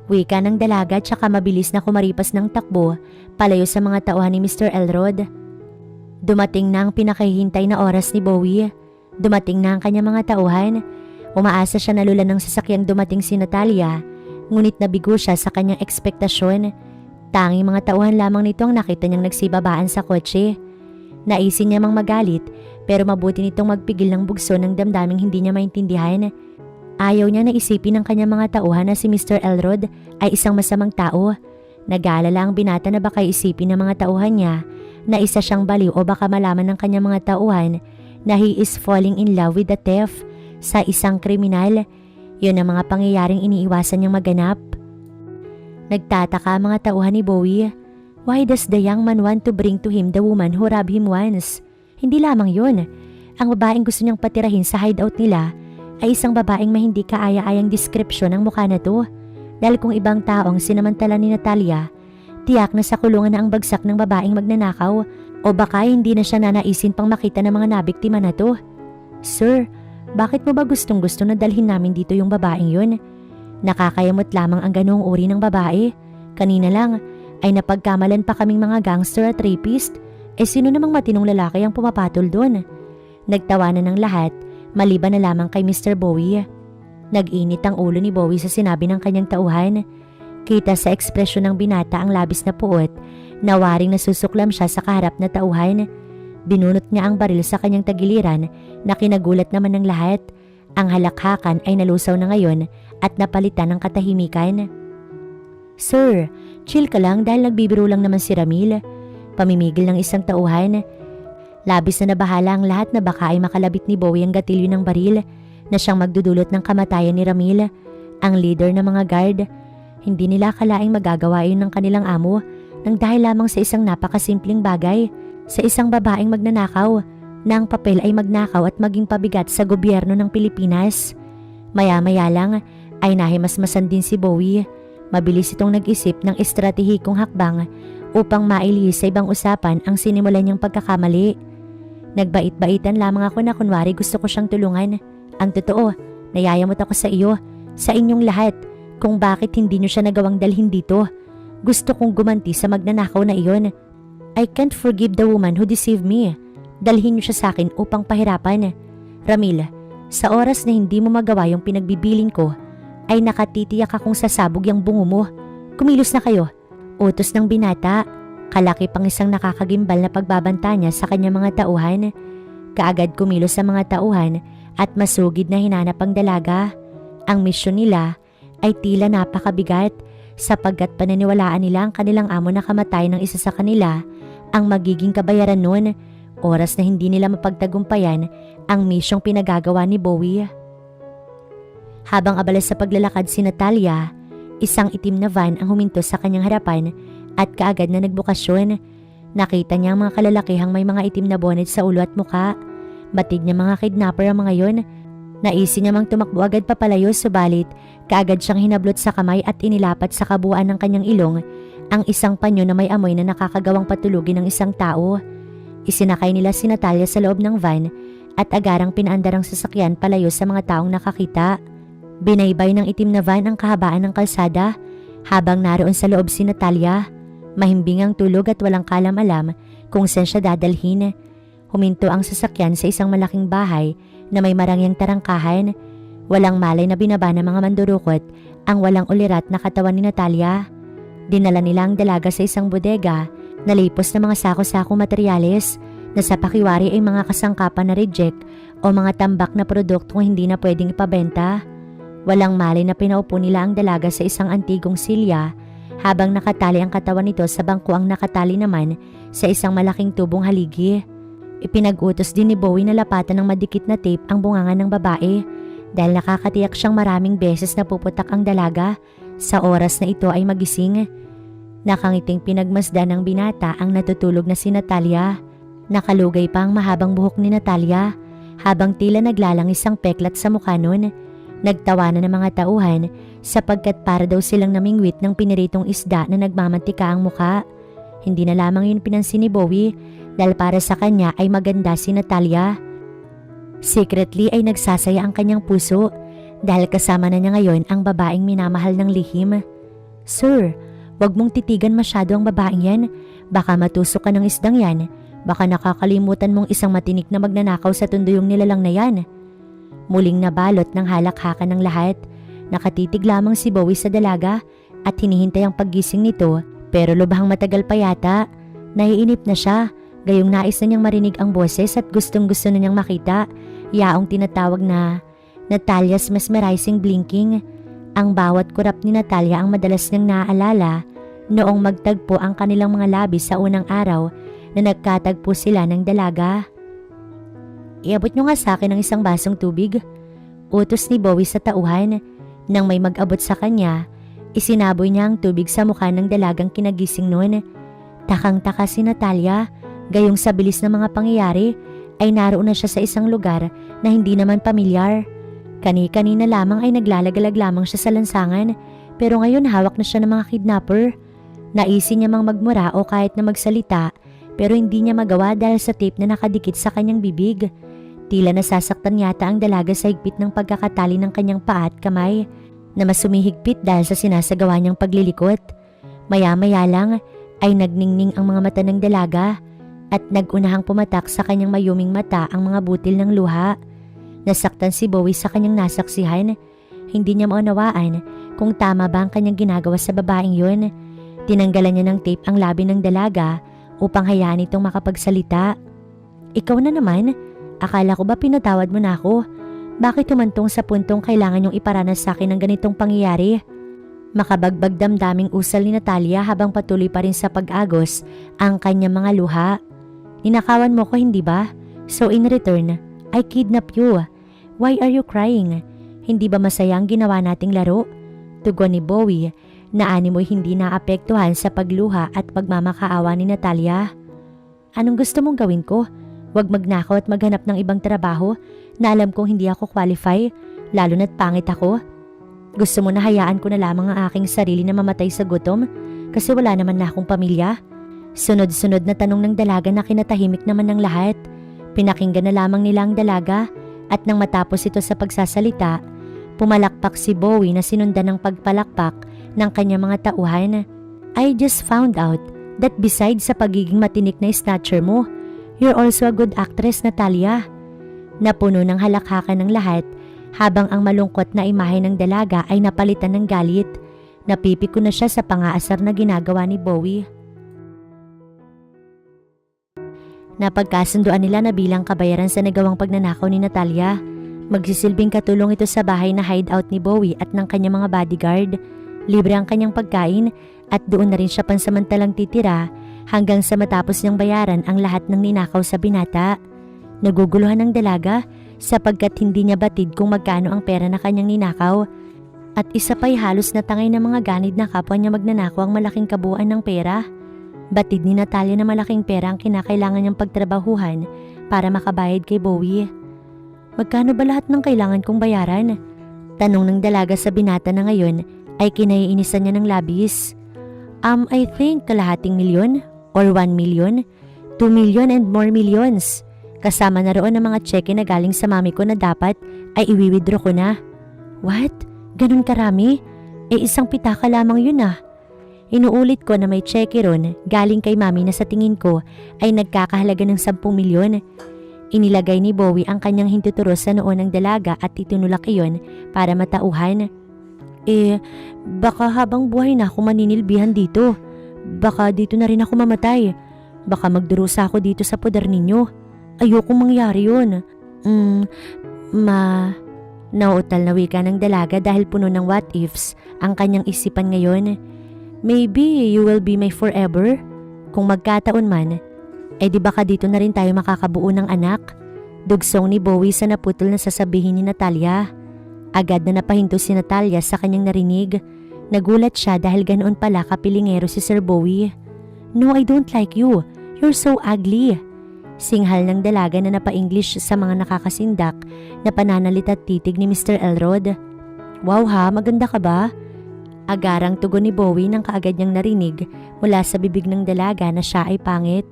Wika ng dalaga tsaka mabilis na kumaripas ng takbo palayo sa mga tauhan ni Mr. Elrod. Dumating na ang pinakahihintay na oras ni Bowie. Dumating na ang kanyang mga tauhan. Umaasa siya na lula ng sasakyang dumating si Natalia. Ngunit nabigo siya sa kanyang ekspektasyon. Tanging mga tauhan lamang nito ang nakita niyang nagsibabaan sa kotse. Naisin niya mang magalit pero mabuti nitong magpigil ng bugso ng damdaming hindi niya maintindihan. Ayaw niya na isipin ng kanyang mga tauhan na si Mr. Elrod ay isang masamang tao. Nag-aalala ang binata na baka isipin ng mga tauhan niya na isa siyang baliw o baka malaman ng kanyang mga tauhan na he is falling in love with the thief sa isang kriminal. Yun ang mga pangyayaring iniiwasan niyang maganap. Nagtataka ang mga tauhan ni Bowie. Why does the young man want to bring to him the woman who robbed him once? Hindi lamang yun. Ang babaeng gusto niyang patirahin sa hideout nila ay isang babaeng may hindi kaaya-ayang deskripsyon ng mukha na to. Dahil kung ibang taong sinamantala ni Natalia, tiyak na sa kulungan na ang bagsak ng babaeng magnanakaw o baka hindi na siya nanaisin pang makita ng mga nabiktima na to. Sir, bakit mo ba gustong-gusto na dalhin namin dito yung babaeng yun? Nakakayamot lamang ang ganoong uri ng babae. Kanina lang ay napagkamalan pa kaming mga gangster at rapist. Sino namang matinong lalaki ang pumapatol doon? Nagtawanan ng lahat, maliban na lamang kay Mr. Bowie. Nag-init ang ulo ni Bowie sa sinabi ng kanyang tauhan. Kita sa ekspresyon ng binata ang labis na puot, na waring nasusuklam siya sa kaharap na tauhan. Binunot niya ang baril sa kanyang tagiliran na kinagulat naman ng lahat. Ang halakhakan ay nalusaw na ngayon at napalitan ng katahimikan. Sir, chill ka lang dahil nagbibiro lang naman si Ramil. Pamimigil ng isang tauhan. Labis na nabahala ang lahat na baka ay makalabit ni Bowie ang gatilyo ng baril na siyang magdudulot ng kamatayan ni Ramil, ang leader ng mga guard. Hindi nila akalaing magagawa yun ng kanilang amo nang dahil lamang sa isang napakasimpleng bagay, sa isang babaeng magnanakaw na ang papel ay magnakaw at maging pabigat sa gobyerno ng Pilipinas. Maya-maya lang ay nahimasmasan din si Bowie. Mabilis itong nag-isip ng estratehikong hakbang upang mailihis sa ibang usapan ang sinimulan niyang pagkakamali. Nagbait-baitan lamang ako na kunwari gusto ko siyang tulungan. Ang totoo, nayayamot ako sa iyo, sa inyong lahat, kung bakit hindi niyo siya nagawang dalhin dito. Gusto kong gumanti sa magnanakaw na iyon. I can't forgive the woman who deceived me. Dalhin niyo siya sa akin upang pahirapan. Ramil, sa oras na hindi mo magawa yung pinagbibiling ko, ay nakatitiyak akong sasabog yung bungo mo. Kumilos na kayo. Utos ng binata. Kalaki pang isang nakakagimbal na pagbabanta niya sa kanyang mga tauhan. Kaagad kumilos sa mga tauhan at masugid na hinanap ang dalaga. Ang misyon nila ay tila napakabigat sapagkat pananiwalaan nila ang kanilang amo na kamatay ng isa sa kanila ang magiging kabayaran nun. Oras na hindi nila mapagtagumpayan ang misyong pinagagawa ni Bowie. Habang abala sa paglalakad si Natalia, isang itim na van ang huminto sa kanyang harapan at kaagad na nagbukasyon. Nakita niya ang mga kalalakihang may mga itim na bonnet sa ulo at muka. Batid niya mga kidnapper ang mga yon. Naisip niya mang tumakbo agad papalayo subalit kaagad siyang hinablot sa kamay at inilapat sa kabuuan ng kanyang ilong ang isang panyo na may amoy na nakakagawang patulugin ng isang tao. Isinakay nila si Natalia sa loob ng van at agarang pinaandar ang sasakyan palayo sa mga taong nakakita. Binaybay ng itim na van ang kahabaan ng kalsada habang naroon sa loob si Natalia. Mahimbing ang tulog at walang kalam-alam kung saan siya dadalhin. Huminto ang sasakyan sa isang malaking bahay na may marangyang tarangkahan. Walang malay na binaba ng mga mandurukot ang walang ulirat na katawan ni Natalia. Dinala nila ang dalaga sa isang bodega na lipos ng mga sako-sakong materyales na sa pakiwari ay mga kasangkapan na reject o mga tambak na produktong hindi na pwedeng ipabenta. Walang malay na pinaupo nila ang dalaga sa isang antigong silya habang nakatali ang katawan nito sa bangko ang nakatali naman sa isang malaking tubong haligi. Ipinag-utos din ni Bowie na lapatan ng madikit na tape ang bunganga ng babae dahil nakakatiyak siyang maraming beses na puputak ang dalaga sa oras na ito ay magising. Nakangiting pinagmasdan ng binata ang natutulog na si Natalia. Nakalugay pa ang mahabang buhok ni Natalia habang tila naglalangis ang peklat sa mukha nun. Nagtawanan ng mga tauhan sapagkat para daw silang namingwit ng piniritong isda na nagmamantika ang mukha. Hindi na lamang yun pinansin ni Bowie dahil para sa kanya ay maganda si Natalia. Secretly ay nagsasaya ang kanyang puso dahil kasama na niya ngayon ang babaeng minamahal ng lihim. Sir, wag mong titigan masyado ang babaeng yan. Baka matusok ka ng isdang yan. Baka nakakalimutan mong isang matinik na magnanakaw sa tunduyong nilalang na yan. Muling nabalot ng halakhakan ng lahat. Nakatitig lamang si Bowie sa dalaga at hinihintay ang paggising nito pero lubhang matagal pa yata. Naiinip na siya. Gayong nais na niyang marinig ang boses at gustong gusto na niyang makita yaong tinatawag na Natalia's mesmerizing blinking. Ang bawat kurap ni Natalia ang madalas niyang naaalala noong magtagpo ang kanilang mga labi sa unang araw na nagkatagpo sila ng dalaga. Iabot niyo nga sa akin ng isang basong tubig. Utos ni Bowie sa tauhan. Nang may mag-abot sa kanya, isinaboy niya ang tubig sa mukha ng dalagang kinagising noon. Takang-taka si Natalia. Gayong sa bilis ng mga pangyayari ay naroon na siya sa isang lugar na hindi naman pamilyar. Kani-kanina lamang ay naglalagalag lamang siya sa lansangan pero ngayon hawak na siya ng mga kidnapper. Naisin niya mang magmura o kahit na magsalita pero hindi niya magawa dahil sa tape na nakadikit sa kanyang bibig. Tila nasasaktan yata ang dalaga sa higpit ng pagkakatali ng kanyang paa at kamay na mas sumihigpit dahil sa sinasagawa niyang paglilikot. Maya-maya lang ay nagningning ang mga mata ng dalaga at nagunahang pumatak sa kanyang mayuming mata ang mga butil ng luha. Nasaktan si Bowie sa kanyang nasaksihan. Hindi niya maunawaan kung tama ba ang kanyang ginagawa sa babaeng yun. Tinanggalan niya ng tape ang labi ng dalaga upang hayaan itong makapagsalita. Ikaw na naman, akala ko ba pinatawad mo na ako? Bakit tumantong sa puntong kailangan niyong iparanas sa akin ng ganitong pangyayari? Makabagbag damdaming usal ni Natalia habang patuloy pa rin sa pag-agos ang kanyang mga luha. Ninakawan mo ko, hindi ba? So in return, I kidnap you. Why are you crying? Hindi ba masaya ang ginawa nating laro? Tugon ni Bowie na animoy hindi naapektuhan sa pagluha at pagmamakaawa ni Natalia. Anong gusto mong gawin ko? Huwag magnakaw at maghanap ng ibang trabaho na alam kong hindi ako qualify, lalo na't pangit ako. Gusto mo na hayaan ko na lamang ang aking sarili na mamatay sa gutom kasi wala naman na akong pamilya? Sunod-sunod na tanong ng dalaga na kinatahimik naman ng lahat. Pinakinggan na lamang nila ang dalaga at nang matapos ito sa pagsasalita, pumalakpak si Bowie na sinundan ng pagpalakpak ng kanyang mga tauhan. I just found out that besides sa pagiging matinik na snatcher mo, you're also a good actress, Natalia. Napuno ng halakhakan ng lahat habang ang malungkot na imahe ng dalaga ay napalitan ng galit. Napipiko na siya sa pangaasar na ginagawa ni Bowie. Napagkasunduan nila na bilang kabayaran sa nagawang pagnanakaw ni Natalia, magsisilbing katulong ito sa bahay na hideout ni Bowie at ng kanyang mga bodyguard. Libre ang kanyang pagkain at doon na rin siya pansamantalang titira hanggang sa matapos niyang bayaran ang lahat ng ninakaw sa binata. Naguguluhan ng dalaga sapagkat hindi niya batid kung magkano ang pera na kanyang ninakaw at isa pa'y halos natangay ng mga ganid na kapwa niya magnanakaw ang malaking kabuuan ng pera. Batid ni Natalia na malaking pera ang kinakailangan niyang pagtrabahuhan para makabayad kay Bowie. Magkano ba lahat ng kailangan kong bayaran? Tanong ng dalaga sa binata na ngayon ay kinaiinisan niya ng labis. I think kalahating milyon or 1 million, 2 million and more millions. Kasama na roon ang mga cheque na galing sa mami ko na dapat ay iwi-withdraw ko na. What? Ganun karami? Isang pitaka lamang yun ah. Inuulit ko na may cheque ron galing kay mami na sa tingin ko ay nagkakahalaga ng 10 milyon. Inilagay ni Bowie ang kanyang hintuturo sa noo ng dalaga at itinulak iyon para matauhan. Baka habang buhay na ako maninilbihan dito. Baka dito na rin ako mamatay. Baka magdurusa ako dito sa poder ninyo. Ayokong mangyari yun. Nauutal na wika ng dalaga dahil puno ng what ifs ang kanyang isipan ngayon. Maybe you will be my forever? Kung magkataon man, di baka dito na rin tayo makakabuo ng anak? Dugsong ni Bowie sa naputol na sasabihin ni Natalia. Agad na napahinto si Natalia sa kanyang narinig. Nagulat siya dahil ganoon pala kapilingero si Sir Bowie. No, I don't like you. You're so ugly. Singhal ng dalaga na napa-English sa mga nakakasindak na pananalit at titig ni Mr. Elrod. Wow ha, maganda ka ba? Agarang tugon ni Bowie nang kaagad niyang narinig mula sa bibig ng dalaga na siya ay pangit.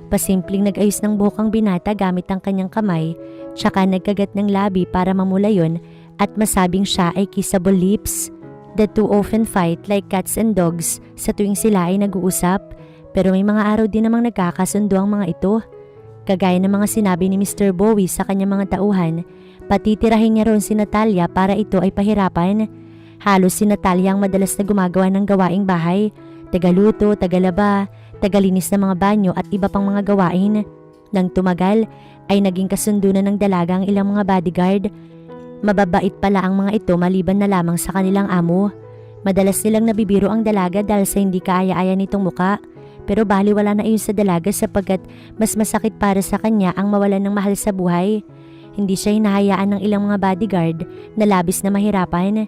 Pasimpleng nag-ayos ng buhok ang binata gamit ang kanyang kamay, tsaka nagkagat ng labi para mamula yon at masabing siya ay kissable lips. The two often fight like cats and dogs sa tuwing sila ay nag-uusap, pero may mga araw din namang nagkakasundo ang mga ito. Kagaya ng mga sinabi ni Mr. Bowie sa kanyang mga tauhan, patitirahin niya roon si Natalia para ito ay pahirapan. Halos si Natalia ang madalas na gumagawa ng gawaing bahay, tagaluto, tagalaba, tagalinis ng mga banyo at iba pang mga gawain. Nang tumagal ay naging kasundo na ng dalaga ang ilang mga bodyguard. Mababait pala ang mga ito maliban na lamang sa kanilang amo. Madalas nilang nabibiro ang dalaga dahil sa hindi kaaya-aya nitong muka. Pero baliwala na iyon sa dalaga sapagkat mas masakit para sa kanya ang mawalan ng mahal sa buhay. Hindi siya hinahayaan ng ilang mga bodyguard na labis na mahirapan.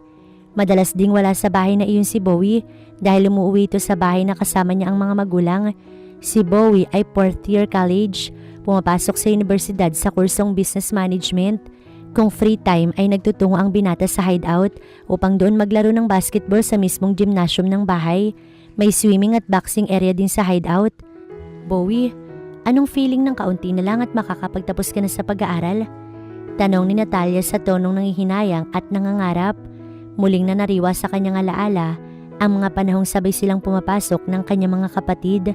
Madalas ding wala sa bahay na iyon si Bowie dahil umuwi ito sa bahay na kasama niya ang mga magulang. Si Bowie ay 4th year college, pumapasok sa universidad sa kursong business management. Kung free time ay nagtutungo ang binata sa hideout upang doon maglaro ng basketball sa mismong gymnasium ng bahay. May swimming at boxing area din sa hideout. Bowie, anong feeling ng kaunti na lang at makakapagtapos ka na sa pag-aaral? Tanong ni Natalia sa tonong nangihinayang at nangangarap. Muling na nariwa sa kanyang alaala ang mga panahong sabay silang pumapasok ng kanyang mga kapatid.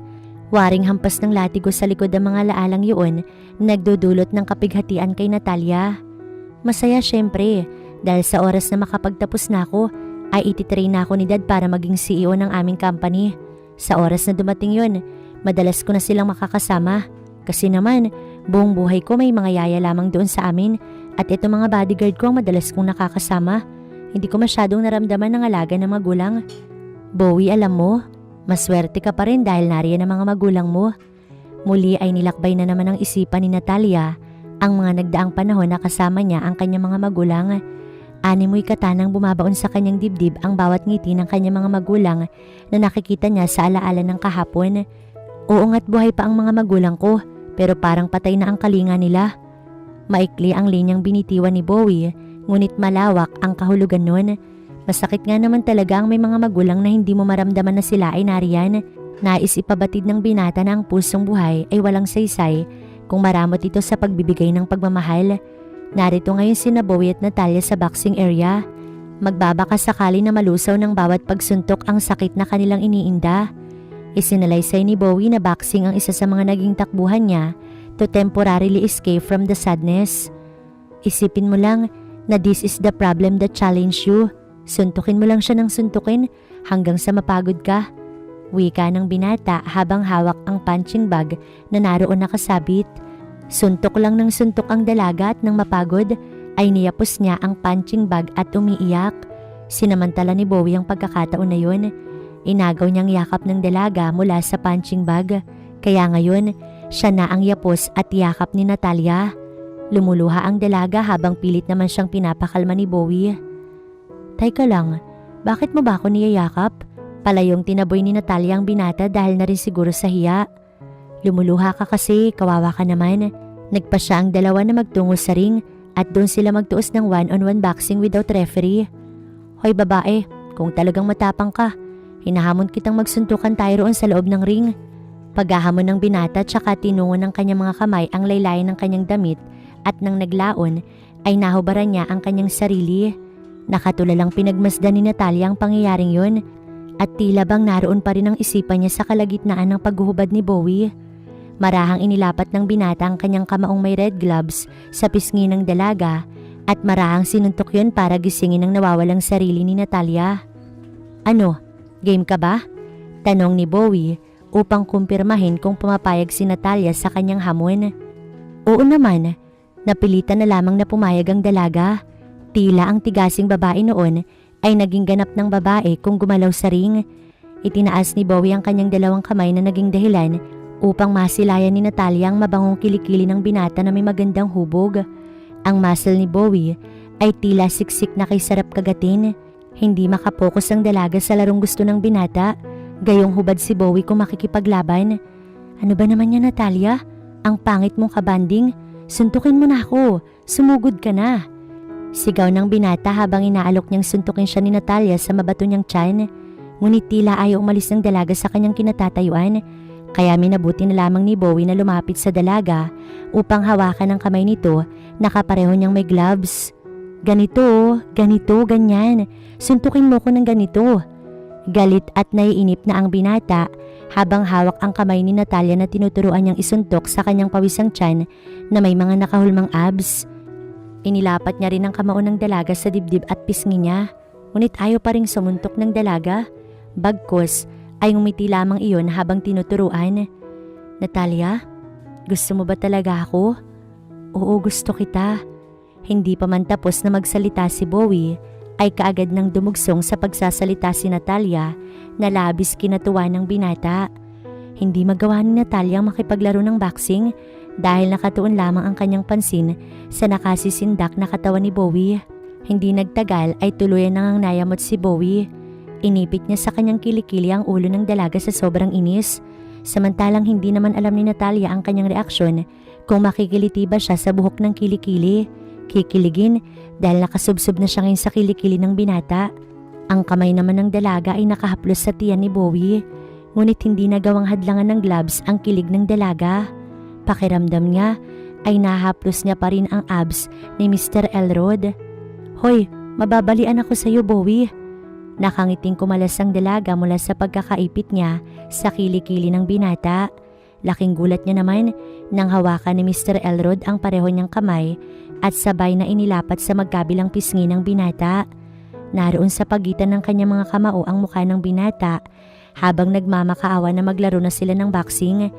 Waring hampas ng latigo sa likod ang mga laalang yun, nagdudulot ng kapighatian kay Natalia. Masaya syempre dahil sa oras na makapagtapos na ako ay ititrain na ako ni Dad para maging CEO ng aming company. Sa oras na dumating yun, madalas ko na silang makakasama. Kasi naman, buong buhay ko may mga yaya lamang doon sa amin at ito mga bodyguard ko ang madalas kong nakakasama. Hindi ko masyadong naramdaman ng alaga ng magulang. Bowie, alam mo, maswerte ka pa rin dahil nariyan ang mga magulang mo. Muli ay nilakbay na naman ang isipan ni Natalia ang mga nagdaang panahon na kasama niya ang kanyang mga magulang. Animoy katanang bumabaon sa kanyang dibdib ang bawat ngiti ng kanyang mga magulang na nakikita niya sa alaala ng kahapon. Oo nga't buhay pa ang mga magulang ko pero parang patay na ang kalinga nila. Maikli ang linyang binitiwan ni Bowie ngunit malawak ang kahulugan nun. Masakit nga naman talaga ang may mga magulang na hindi mo maramdaman na sila ay nariyan. Nais ipabatid ng binata na ang pusong buhay ay walang saysay kung maramot ito sa pagbibigay ng pagmamahal. Narito ngayon sina Bowie at Natalia sa boxing area. Magbabaka sakali na malusaw ng bawat pagsuntok ang sakit na kanilang iniinda. Isinalaysay ni Bowie na boxing ang isa sa mga naging takbuhan niya to temporarily escape from the sadness. Isipin mo lang na this is the problem that challenge you. Suntukin mo lang siya ng suntukin hanggang sa mapagod ka. Wika ng binata habang hawak ang punching bag na naroon nakasabit. Suntok lang ng suntok ang dalaga at nang mapagod ay niyapos niya ang punching bag at umiiyak. Sinamantala ni Bowie ang pagkakataon na yun. Inagaw niyang yakap ng dalaga mula sa punching bag. Kaya ngayon, siya na ang yapos at yakap ni Natalia. Lumuluha ang dalaga habang pilit naman siyang pinapakalma ni Bowie. Teka lang, bakit mo ba ako niyayakap? Palayong tinaboy ni Natalia ang binata dahil na rin siguro sa hiya. Lumuluha ka kasi, kawawa ka naman. Nagpa siya ang dalawa na magtungo sa ring at doon sila magtuos ng one-on-one boxing without referee. Hoy babae, kung talagang matapang ka, hinahamon kitang magsuntukan tayo roon sa loob ng ring. Paghahamon ng binata tsaka tinungo ng kanyang mga kamay ang laylayan ng kanyang damit at nang naglaon ay nahubaran niya ang kanyang sarili. Nakatulalang pinagmasdan ni Natalia ang pangyayaring yun at tila bang naroon pa rin ang isipan niya sa kalagitnaan ng paghuhubad ni Bowie. Marahang inilapat ng binata ang kanyang kamaong may red gloves sa pisngi ng dalaga at marahang sinuntok yun para gisingin ang nawawalang sarili ni Natalia. Ano, game ka ba? Tanong ni Bowie upang kumpirmahin kung pumapayag si Natalia sa kanyang hamon. Oo naman, napilitan na lamang na pumayag ang dalaga. Tila ang tigasing babae noon ay naging ganap ng babae kung gumalaw sa ring. Itinaas ni Bowie ang kanyang dalawang kamay na naging dahilan upang masilayan ni Natalia ang mabangong kilikili ng binata na may magandang hubog. Ang muscle ni Bowie ay tila siksik na kay sarap kagatin. Hindi makapokus ang dalaga sa larong gusto ng binata. Gayong hubad si Bowie kung makikipaglaban. Ano ba naman yan Natalia? Ang pangit mong kabanding. Suntukin mo na ako. Sumugod ka na. Sigaw ng binata habang inaalok niyang suntukin siya ni Natalia sa mabato niyang tiyan. Ngunit tila ayaw umalis ng dalaga sa kanyang kinatatayuan. Kaya minabuti na lamang ni Bowie na lumapit sa dalaga upang hawakan ang kamay nito na kapareho niyang may gloves. Ganito, ganyan. Suntukin mo ko ng ganito. Galit at naiinip na ang binata habang hawak ang kamay ni Natalia na tinuturuan niyang isuntok sa kanyang pawisang tiyan na may mga nakahulmang abs. Inilapat niya rin ang kamao ng dalaga sa dibdib at pisngi niya. Ngunit ayaw pa ring sumuntok ng dalaga. Bagkus ay ngumiti lamang iyon habang tinuturuan. Natalia, gusto mo ba talaga ako? Oo, gusto kita. Hindi pa man tapos na magsalita si Bowie ay kaagad nang dumugsong sa pagsasalita si Natalia na labis kinatuwa ng binata. Hindi magawa ni Natalia ang makipaglaro ng boxing dahil nakatuon lamang ang kanyang pansin sa nakasisindak na katawan ni Bowie. Hindi nagtagal ay tuluyan nang nayamot si Bowie. Inipit niya sa kanyang kilikili ang ulo ng dalaga sa sobrang inis. Samantalang hindi naman alam ni Natalia ang kanyang reaksyon kung makikiliti ba siya sa buhok ng kilikili. Kikiligin dahil nakasubsob na siya ngayon sa kilikili ng binata. Ang kamay naman ng dalaga ay nakahaplos sa tiyan ni Bowie. Ngunit hindi nagawang hadlangan ng gloves ang kilig ng dalaga. Pakiramdam niya ay nahaplos niya pa rin ang abs ni Mr. Elrod. Hoy, mababalian ako sa iyo Bowie. Nakangiting kumalas ang dalaga mula sa pagkakaipit niya sa kilikili ng binata. Laking gulat niya naman nang hawakan ni Mr. Elrod ang pareho niyang kamay at sabay na inilapat sa magkabilang pisngi ng binata. Naroon sa pagitan ng kanyang mga kamao ang mukha ng binata habang nagmamakaawa na maglaro na sila ng boxing.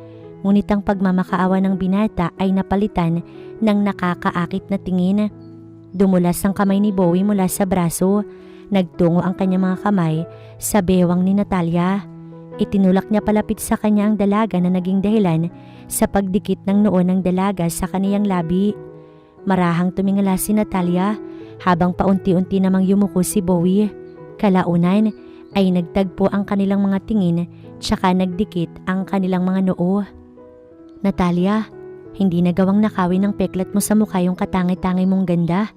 Ngunit ang pagmamakaawa ng binata ay napalitan ng nakakaakit na tingin. Dumulas ang kamay ni Bowie mula sa braso. Nagtungo ang kanyang mga kamay sa bewang ni Natalia. Itinulak niya palapit sa kanya ang dalaga na naging dahilan sa pagdikit ng noo ng dalaga sa kaniyang labi. Marahang tumingala si Natalia habang paunti-unti namang yumuko si Bowie. Kalaunan ay nagtagpo ang kanilang mga tingin tsaka nagdikit ang kanilang mga noo. Natalia, hindi nagawang nakawin ng peklat mo sa mukha yung katangi-tangi mong ganda.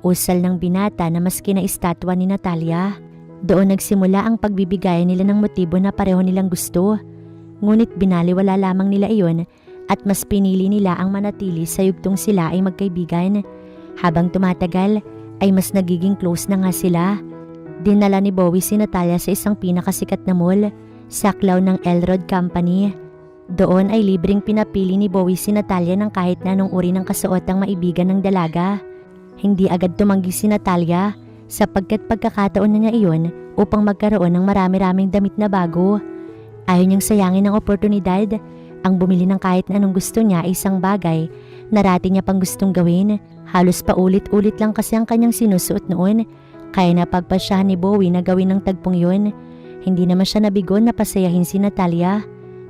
Usal ng binata na maski na estatwa ni Natalia. Doon nagsimula ang pagbibigayan nila ng motibo na pareho nilang gusto. Ngunit binaliwala lamang nila iyon at mas pinili nila ang manatili sa yugtong sila ay magkaibigan. Habang tumatagal ay mas nagiging close na nga sila. Dinala ni Bowie si Natalia sa isang pinakasikat na mall, saklaw ng Elrod Company. Doon ay libreng pinapili ni Bowie si Natalia ng kahit na anong uri ng kasuotang maibigan ng dalaga. Hindi agad tumanggi si Natalia sapagkat pagkakataon na niya iyon upang magkaroon ng marami-raming damit na bago. Ayaw niyang sayangin ang oportunidad. Ang bumili ng kahit na anong gusto niya ay isang bagay na rati niya pang gustong gawin. Halos paulit-ulit lang kasi ang kanyang sinusuot noon. Kaya napagpasyahan ni Bowie na gawin ng tagpong yun. Hindi naman siya nabigon na pasayahin si Natalia.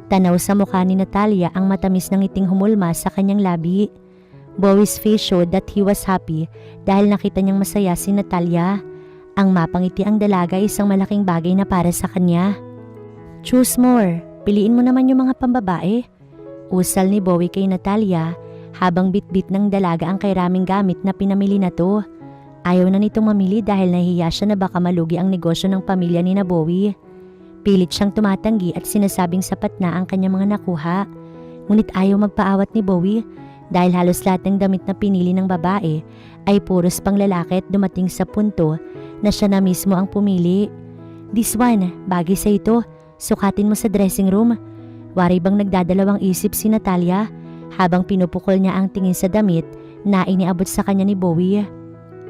Tanaw sa mukha ni Natalia ang matamis ng ngiting humulma sa kanyang labi. Bowie's face showed that he was happy dahil nakita niyang masaya si Natalia. Ang mapangiti ang dalaga ay isang malaking bagay na para sa kanya. Choose more. Piliin mo naman yung mga pambabae. Usal ni Bowie kay Natalia habang bitbit ng dalaga ang kairaming gamit na pinamili na to. Ayaw na nitong mamili dahil nahihiya siya na baka malugi ang negosyo ng pamilya ni na Bowie. Pilit siyang tumatanggi at sinasabing sapat na ang kanyang mga nakuha. Ngunit ayaw magpaawat ni Bowie dahil halos lahat ng damit na pinili ng babae ay puros pang lalaki at dumating sa punto na siya na mismo ang pumili. This one, bagay sa ito. Sukatin mo sa dressing room. Wari bang nagdadalawang isip si Natalia habang pinupukol niya ang tingin sa damit na iniabot sa kanya ni Bowie.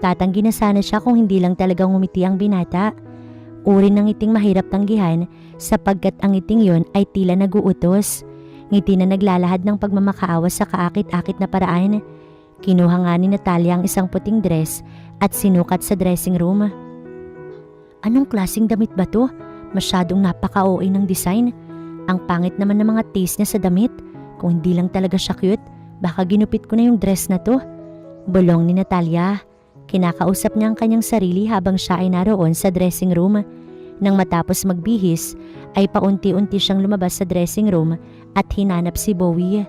Tatanggi na sana siya kung hindi lang talagang ngumiti ang binata. Uri ng ngiting mahirap tanggihan sapagkat ang ngiting yon ay tila naguutos. Ngiti na naglalahad ng pagmamakaawa sa kaakit-akit na paraan. Kinuha nga ni Natalia ang isang puting dress at sinukat sa dressing room. Anong klaseng damit ba to? Masyadong napaka-OA ng design. Ang pangit naman ng mga taste niya sa damit. Kung hindi lang talaga siya cute, baka ginupit ko na yung dress na to. Bulong ni Natalia. Kinakausap niya ang kanyang sarili habang siya ay naroon sa dressing room. Nang matapos magbihis, ay paunti-unti siyang lumabas sa dressing room at hinanap si Bowie.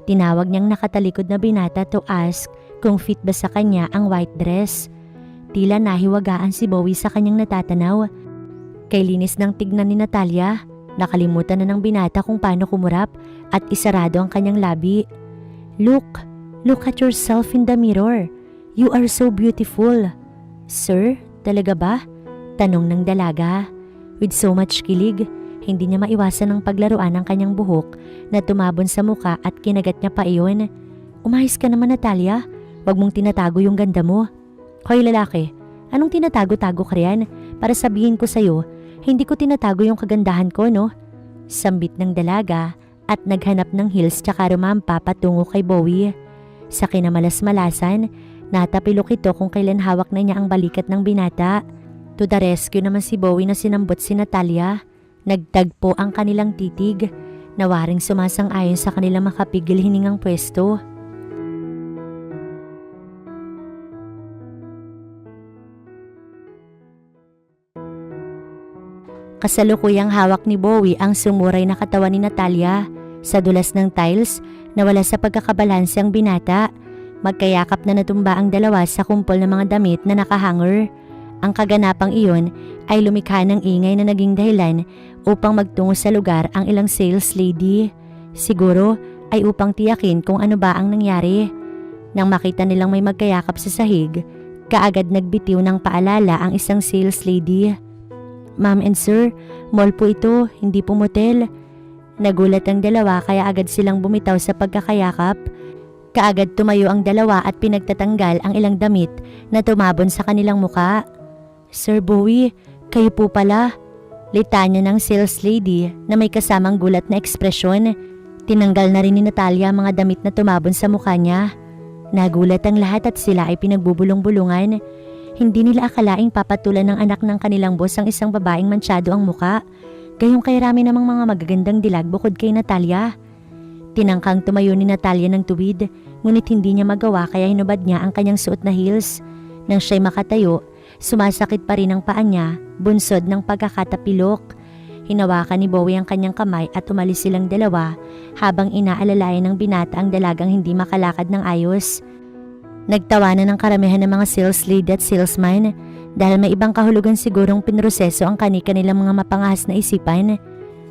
Tinawag niyang nakatalikod na binata to ask kung fit ba sa kanya ang white dress. Tila nahiwagaan si Bowie sa kanyang natatanaw. Kay linis ng tignan ni Natalia, nakalimutan na ng binata kung paano kumurap at isarado ang kanyang labi. Look at yourself in the mirror. You are so beautiful. Sir, talaga ba? Tanong ng dalaga. With so much kilig, hindi niya maiwasan ang paglaruan ng kanyang buhok na tumabon sa muka at kinagat niya pa iyon. Umayos ka naman, Natalia. Huwag mong tinatago yung ganda mo. Hoy lalaki, anong tinatago-tago ka riyan? Para sabihin ko sa'yo, hindi ko tinatago yung kagandahan ko, no? Sambit ng dalaga at naghanap ng heels tsaka rumampa patungo kay Bowie. Sa kinamalas-malasan, natapilok ito kung kailan hawak na niya ang balikat ng binata. To the rescue naman si Bowie na sinambot si Natalia. Nagtagpo ang kanilang titig, nawaring sumasang-ayon sa kanilang makapigil hiningang pwesto. Kasalukuyang hawak ni Bowie ang sumuray na katawan ni Natalia. Sa dulas ng tiles, nawala sa pagkakabalanse ang binata. Magkayakap na natumba ang dalawa sa kumpol ng mga damit na nakahanger. Ang kaganapang iyon ay lumikha ng ingay na naging dahilan upang magtungo sa lugar ang ilang sales lady. Siguro ay upang tiyakin kung ano ba ang nangyari. Nang makita nilang may magkayakap sa sahig, kaagad nagbitiw ng paalala ang isang sales lady. Ma'am and sir, mall po ito, hindi po motel. Nagulat ang dalawa kaya agad silang bumitaw sa pagkakayakap. Kaagad tumayo ang dalawa at pinagtatanggal ang ilang damit na tumabon sa kanilang muka. Sir Bowie, kayo po pala. Litanya ng sales lady na may kasamang gulat na ekspresyon. Tinanggal na rin ni Natalia ang mga damit na tumabon sa mukha niya. Nagulat ang lahat at sila ay pinagbubulong-bulungan. Hindi nila akalaing papatulan ng anak ng kanilang boss ang isang babaeng mansyado ang muka. Gayong kay rami namang mga magagandang dilag bukod kay Natalia. Tinangkang tumayo ni Natalia ng tuwid, ngunit hindi niya magawa kaya hinubad niya ang kanyang suot na heels. Nang siya'y makatayo, sumasakit pa rin ang paa niya, bunsod ng pagkakatapilok. Hinawakan ni Bowie ang kanyang kamay at umalis silang dalawa habang inaalalayan ng binata ang dalagang hindi makalakad ng ayos. Nagtawanan ng karamihan ng mga sales lead at salesman dahil may ibang kahulugan sigurong pinroseso ang kani-kanilang mga mapangahas na isipan.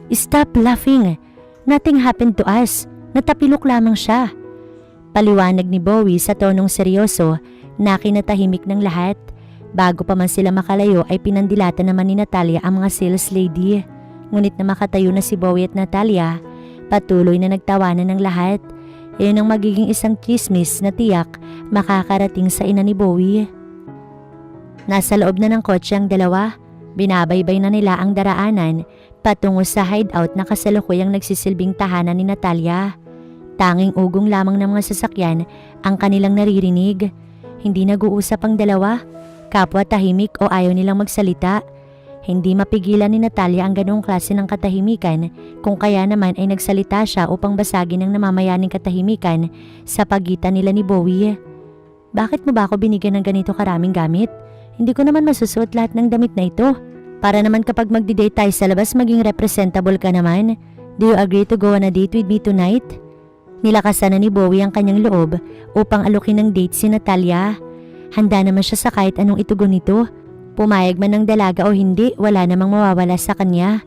Stop laughing! Nothing happened to us. Natapilok lamang siya. Paliwanag ni Bowie sa tonong seryoso na kinatahimik ng lahat. Bago pa man sila makalayo ay pinandilatan naman ni Natalia ang mga sales lady. Ngunit na makatayo na si Bowie at Natalia, patuloy na nagtawanan ng lahat. Iyon ang magiging isang chismis na tiyak makakarating sa ina ni Bowie. Nasa loob na ng kotse ang dalawa. Binabaybay na nila ang daraanan patungo sa hideout na kasalukuyang nagsisilbing tahanan ni Natalia. Tanging ugong lamang ng mga sasakyan ang kanilang naririnig. Hindi nag-uusap ang dalawa. Kapwa tahimik o ayaw nilang magsalita. Hindi mapigilan ni Natalia ang ganong klase ng katahimikan kung kaya naman ay nagsalita siya upang basagin ang namamayaning katahimikan sa pagitan nila ni Bowie. Bakit mo ba ako binigyan ng ganito karaming gamit? Hindi ko naman masusuot lahat ng damit na ito. Para naman kapag magdi-date tayo sa labas maging representable ka naman. Do you agree to go on a date with me tonight? Nilakasan na ni Bowie ang kanyang loob upang alukin ng date si Natalia. Handa naman siya sa kahit anong itugon nito. Pumayag man ng dalaga o hindi, wala namang mawawala sa kanya.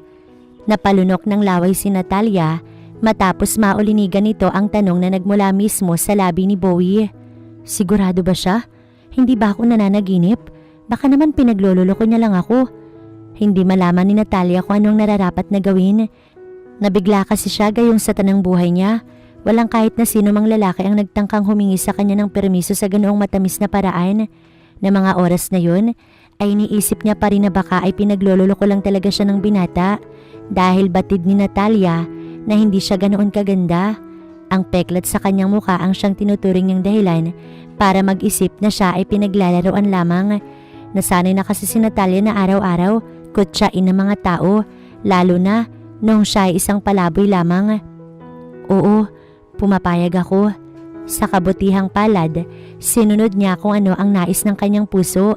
Napalunok ng laway si Natalia matapos maulinigan nito ang tanong na nagmula mismo sa labi ni Bowie. Sigurado ba siya? Hindi ba ako nananaginip? Baka naman pinaglololoko niya lang ako. Hindi malaman ni Natalia kung anong nararapat na gawin. Nabigla kasi siya gayong sa tanang buhay niya. Walang kahit na sino mang lalaki ang nagtangkang humingi sa kanya ng permiso sa ganoong matamis na paraan. Na mga oras na yun ay iniisip niya pa rin na baka ay pinaglololoko lang talaga siya ng binata dahil batid ni Natalia na hindi siya ganoon kaganda. Ang peklat sa kanyang mukha ang siyang tinuturing niyang dahilan para mag-isip na siya ay pinaglalaroan lamang. Nasanay na kasi si Natalia na araw-araw kutsain ng mga tao, lalo na nung siya ay isang palaboy lamang. Oo, pumapayag ako. Sa kabutihang palad, sinunod niya kung ano ang nais ng kanyang puso.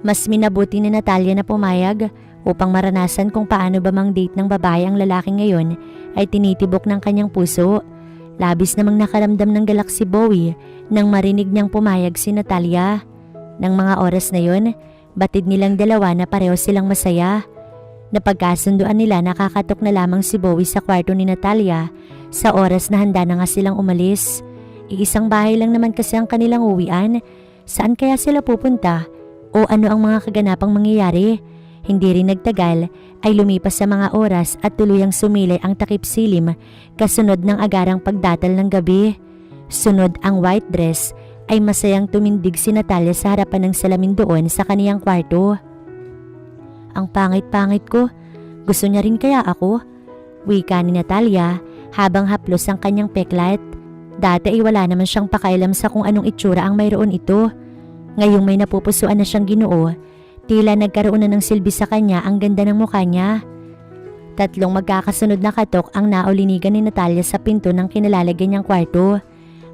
Mas minabuti ni Natalia na pumayag upang maranasan kung paano ba mang date ng babae ang lalaki ngayon ay tinitibok ng kanyang puso. Labis namang nakaramdam ng galak si Bowie nang marinig niyang pumayag si Natalia. Nang mga oras na yon, batid nilang dalawa na pareho silang masaya. Napagkasunduan nila nakakatok na lamang si Bowie sa kwarto ni Natalia sa oras na handa na nga silang umalis. Iisang bahay lang naman kasi ang kanilang uwian. Saan kaya sila pupunta? O ano ang mga kaganapang mangyayari? Hindi rin nagtagal ay lumipas sa mga oras at tuluyang sumilay ang takip silim kasunod ng agarang pagdatal ng gabi. Sunod ang white dress ay masayang tumindig si Natalia sa harapan ng salamin doon sa kaniyang kwarto. Ang pangit-pangit ko. Gusto niya rin kaya ako? Wika ni Natalia habang haplos ang kanyang peklat. Dati ay wala naman siyang pakailam sa kung anong itsura ang mayroon ito. Ngayong may napupusuan na siyang Ginoo, tila nagkaroon na ng silbi sa kanya ang ganda ng mukha niya. Tatlong magkakasunod na katok ang naulinigan ni Natalia sa pinto ng kinalalagyan niyang kwarto.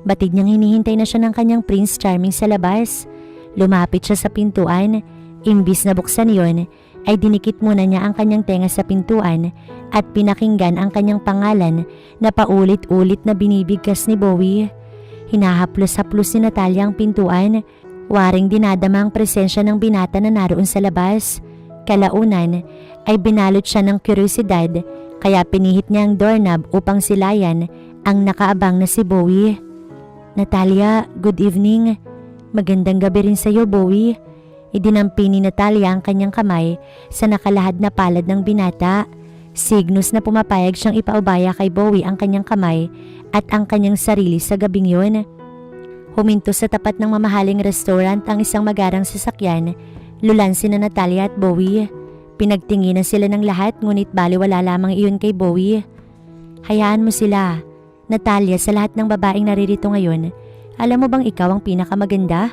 Batid niyang hinihintay na siya ng kanyang Prince Charming sa labas. Lumapit siya sa pintuan. Imbis na buksan yon, ay dinikit muna niya ang kanyang tenga sa pintuan at pinakinggan ang kanyang pangalan na paulit-ulit na binibigkas ni Bowie. Hinahaplos-haplos ni Natalia ang pintuan. Waring dinadama ang presensya ng binata na naroon sa labas. Kalaunan ay binalot siya ng kuryosidad kaya pinihit niya ang doorknob upang silayan ang nakaabang na si Bowie. Natalia, good evening. Magandang gabi rin sa iyo, Bowie. Idinampi ni Natalia ang kanyang kamay sa nakalahad na palad ng binata. Signos na pumapayag siyang ipaubaya kay Bowie ang kanyang kamay at ang kanyang sarili sa gabing yun. Huminto sa tapat ng mamahaling restaurant ang isang magarang sasakyan. Lulan sina Natalia at Bowie. Pinagtinginan sila ng lahat ngunit baliwala lamang iyon kay Bowie. Hayaan mo sila. Natalia, sa lahat ng babaeng naririto ngayon, alam mo bang ikaw ang pinakamaganda?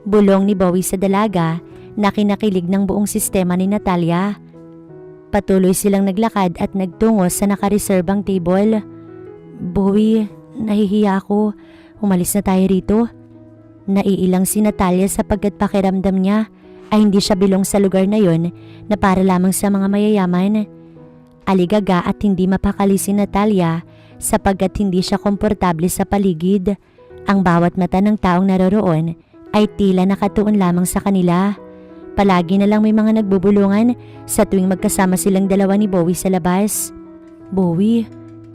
Bulong ni Bowie sa dalaga na kinakilig ng buong sistema ni Natalia. Patuloy silang naglakad at nagtungo sa nakareserbang table. Bowie, nahihiya ako. Umalis na tayo rito. Naiilang si Natalia sapagkat pakiramdam niya ay hindi siya bilong sa lugar na yon na para lamang sa mga mayayaman. Aligaga at hindi mapakali si Natalia sapagkat hindi siya komportable sa paligid. Ang bawat mata ng taong naroroon ay tila nakatuon lamang sa kanila. Palagi na lang may mga nagbubulungan sa tuwing magkasama silang dalawa ni Bowie sa labas. Bowie,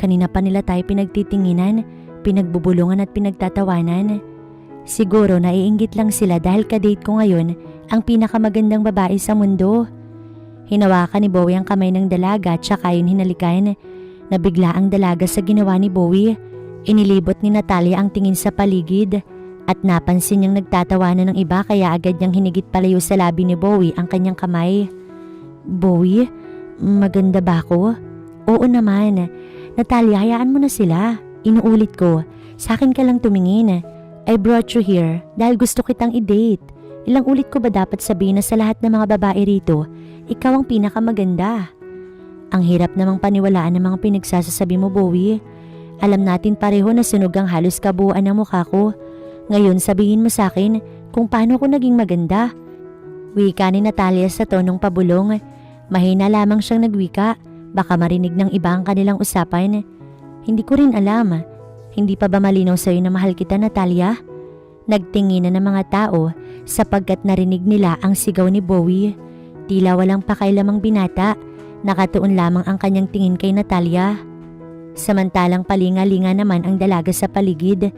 kanina pa nila tayo pinagtitinginan, pinagbubulungan at pinagtatawanan. Siguro naiinggit lang sila dahil kadate ko ngayon ang pinakamagandang babae sa mundo. Hinawakan ni Bowie ang kamay ng dalaga at saka yun hinalikan. Nabigla ang dalaga sa ginawa ni Bowie. Inilibot ni Natalia ang tingin sa paligid at napansin niyang nagtatawanan ng iba kaya agad niyang hinigit palayo sa labi ni Bowie ang kanyang kamay. Bowie, maganda ba ako? Oo naman. Natalia, hayaan mo na sila. Inuulit ko, sa akin ka lang tumingin. I brought you here dahil gusto kitang i-date. Ilang ulit ko ba dapat sabihin na sa lahat ng mga babae rito, ikaw ang pinakamaganda? Ang hirap namang paniwalaan ng mga pinagsasasabi mo, Bowie. Alam natin pareho na sunog ang halos kabuuan ng mukha ko. Ngayon sabihin mo sa akin kung paano ko naging maganda. Wika ni Natalia sa tonong pabulong. Mahina lamang siyang nagwika, baka marinig ng iba ang kanilang usapan. Hindi ko rin alam. Hindi pa ba malinaw sa'yo na mahal kita, Natalia? Nagtinginan ng mga tao sapagkat narinig nila ang sigaw ni Bowie. Tila walang pakailamang binata, nakatuon lamang ang kanyang tingin kay Natalia. Samantalang palinga-linga naman ang dalaga sa paligid.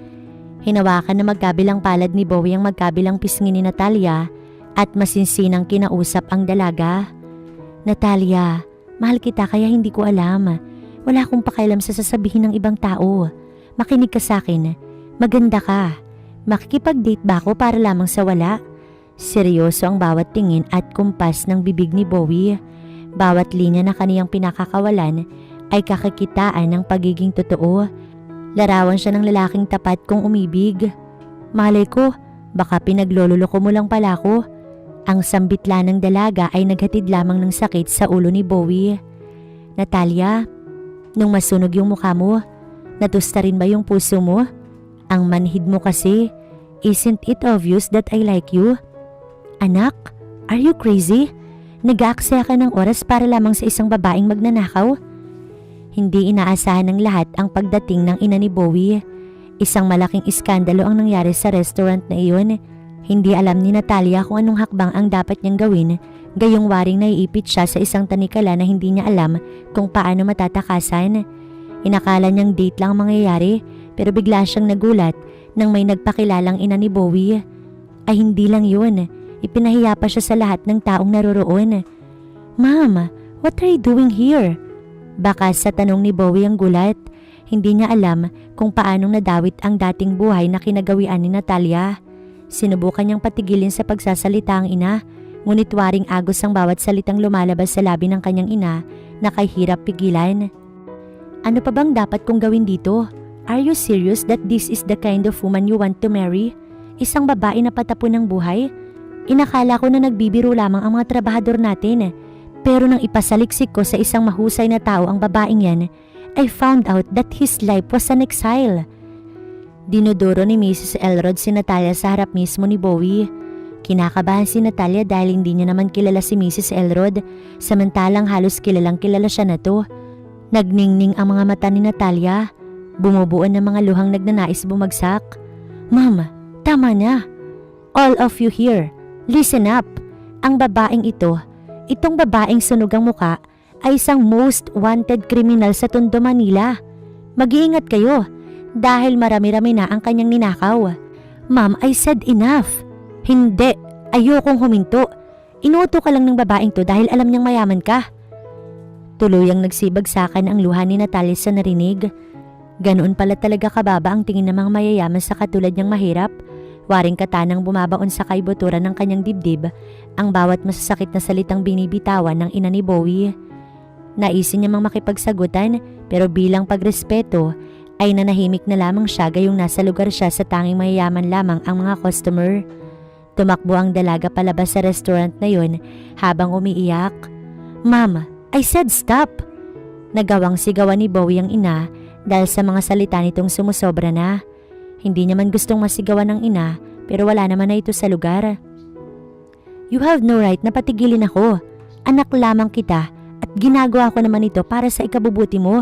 Hinawakan na magkabilang palad ni Bowie ang magkabilang pisngi ni Natalia at masinsinang kinausap ang dalaga. Natalia, mahal kita kaya hindi ko alam. Wala akong pakailam sa sasabihin ng ibang tao. Makinig ka sa akin. Maganda ka. Makikipag-date ba ako para lamang sa wala? Seryoso ang bawat tingin at kumpas ng bibig ni Bowie. Bawat linya na kaniyang pinakakawalan ay kakikitaan ng pagiging totoo. Larawan siya ng lalaking tapat kung umibig. Malay ko, baka pinaglololoko mo lang pala ko. Ang sambitla ng dalaga ay naghatid lamang ng sakit sa ulo ni Bowie. Natalia, nung masunog yung mukha mo, natusta rin ba yung puso mo? Ang manhid mo kasi, isn't it obvious that I like you? Anak, are you crazy? Nag-aaksaya ka ng oras para lamang sa isang babaeng magnanakaw? Hindi inaasahan ng lahat ang pagdating ng ina ni Bowie. Isang malaking iskandalo ang nangyari sa restaurant na iyon. Hindi alam ni Natalia kung anong hakbang ang dapat niyang gawin, gayong waring naiipit siya sa isang tanikala na hindi niya alam kung paano matatakasan. Inakala niyang date lang ang mangyayari, pero bigla siyang nagulat nang may nagpakilalang ina ni Bowie. Ay hindi lang yun, ipinahiya pa siya sa lahat ng taong naroroon. Ma'am, what are you doing here? Baka sa tanong ni Bowie ang gulat. Hindi niya alam kung paanong nadawit ang dating buhay na kinagawian ni Natalia. Sinubukan niyang patigilin sa pagsasalita ang ina, ngunit waring agos ang bawat salitang lumalabas sa labi ng kanyang ina na kahirap pigilan. Ano pa bang dapat kong gawin dito? Are you serious that this is the kind of woman you want to marry? Isang babae na patapon ng buhay? Inakala ko na nagbibiro lamang ang mga trabahador natin. Pero nang ipasaliksik ko sa isang mahusay na tao ang babaeng yan, I found out that his life was an exile. Dinuduro ni Mrs. Elrod si Natalia sa harap mismo ni Bowie. Kinakabahan si Natalia dahil hindi niya naman kilala si Mrs. Elrod, samantalang halos kilalang kilala siya na to. Nagningning ang mga mata ni Natalia. Bumubuo ng mga luhang nagnanais bumagsak. Ma'am, tama na. All of you here, listen up. Ang babaeng ito, itong babaeng sunog ang muka, ay isang most wanted criminal sa Tondo, Manila. Mag-iingat kayo dahil marami-rami na ang kanyang ninakaw. Ma'am, I said enough. Hindi, ayokong huminto. Inuto ka lang ng babaeng to dahil alam niyang mayaman ka. Tuluyang nagsibagsakan ang luha ni Natalia sa narinig. Ganoon pala talaga kababa ang tingin ng mga mayayaman sa katulad niyang mahirap. Waring katanang bumabaon sa kaibuturan ng kanyang dibdib ang bawat masasakit na salitang binibitawan ng ina ni Bowie. Naisin niya mang makipagsagutan pero bilang pagrespeto ay nanahimik na lamang siya gayong nasa lugar siya sa tanging mayayaman lamang ang mga customer. Tumakbo ang dalaga palabas sa restaurant na yon habang umiiyak. Ma'am, I said stop! Nagawang sigawan ni Bowie ang ina dahil sa mga salita nitong sumusobra na. Hindi niya man gustong masigawan ng ina pero wala naman na ito sa lugar. You have no right na patigilin ako. Anak lamang kita at ginagawa ko naman ito para sa ikabubuti mo.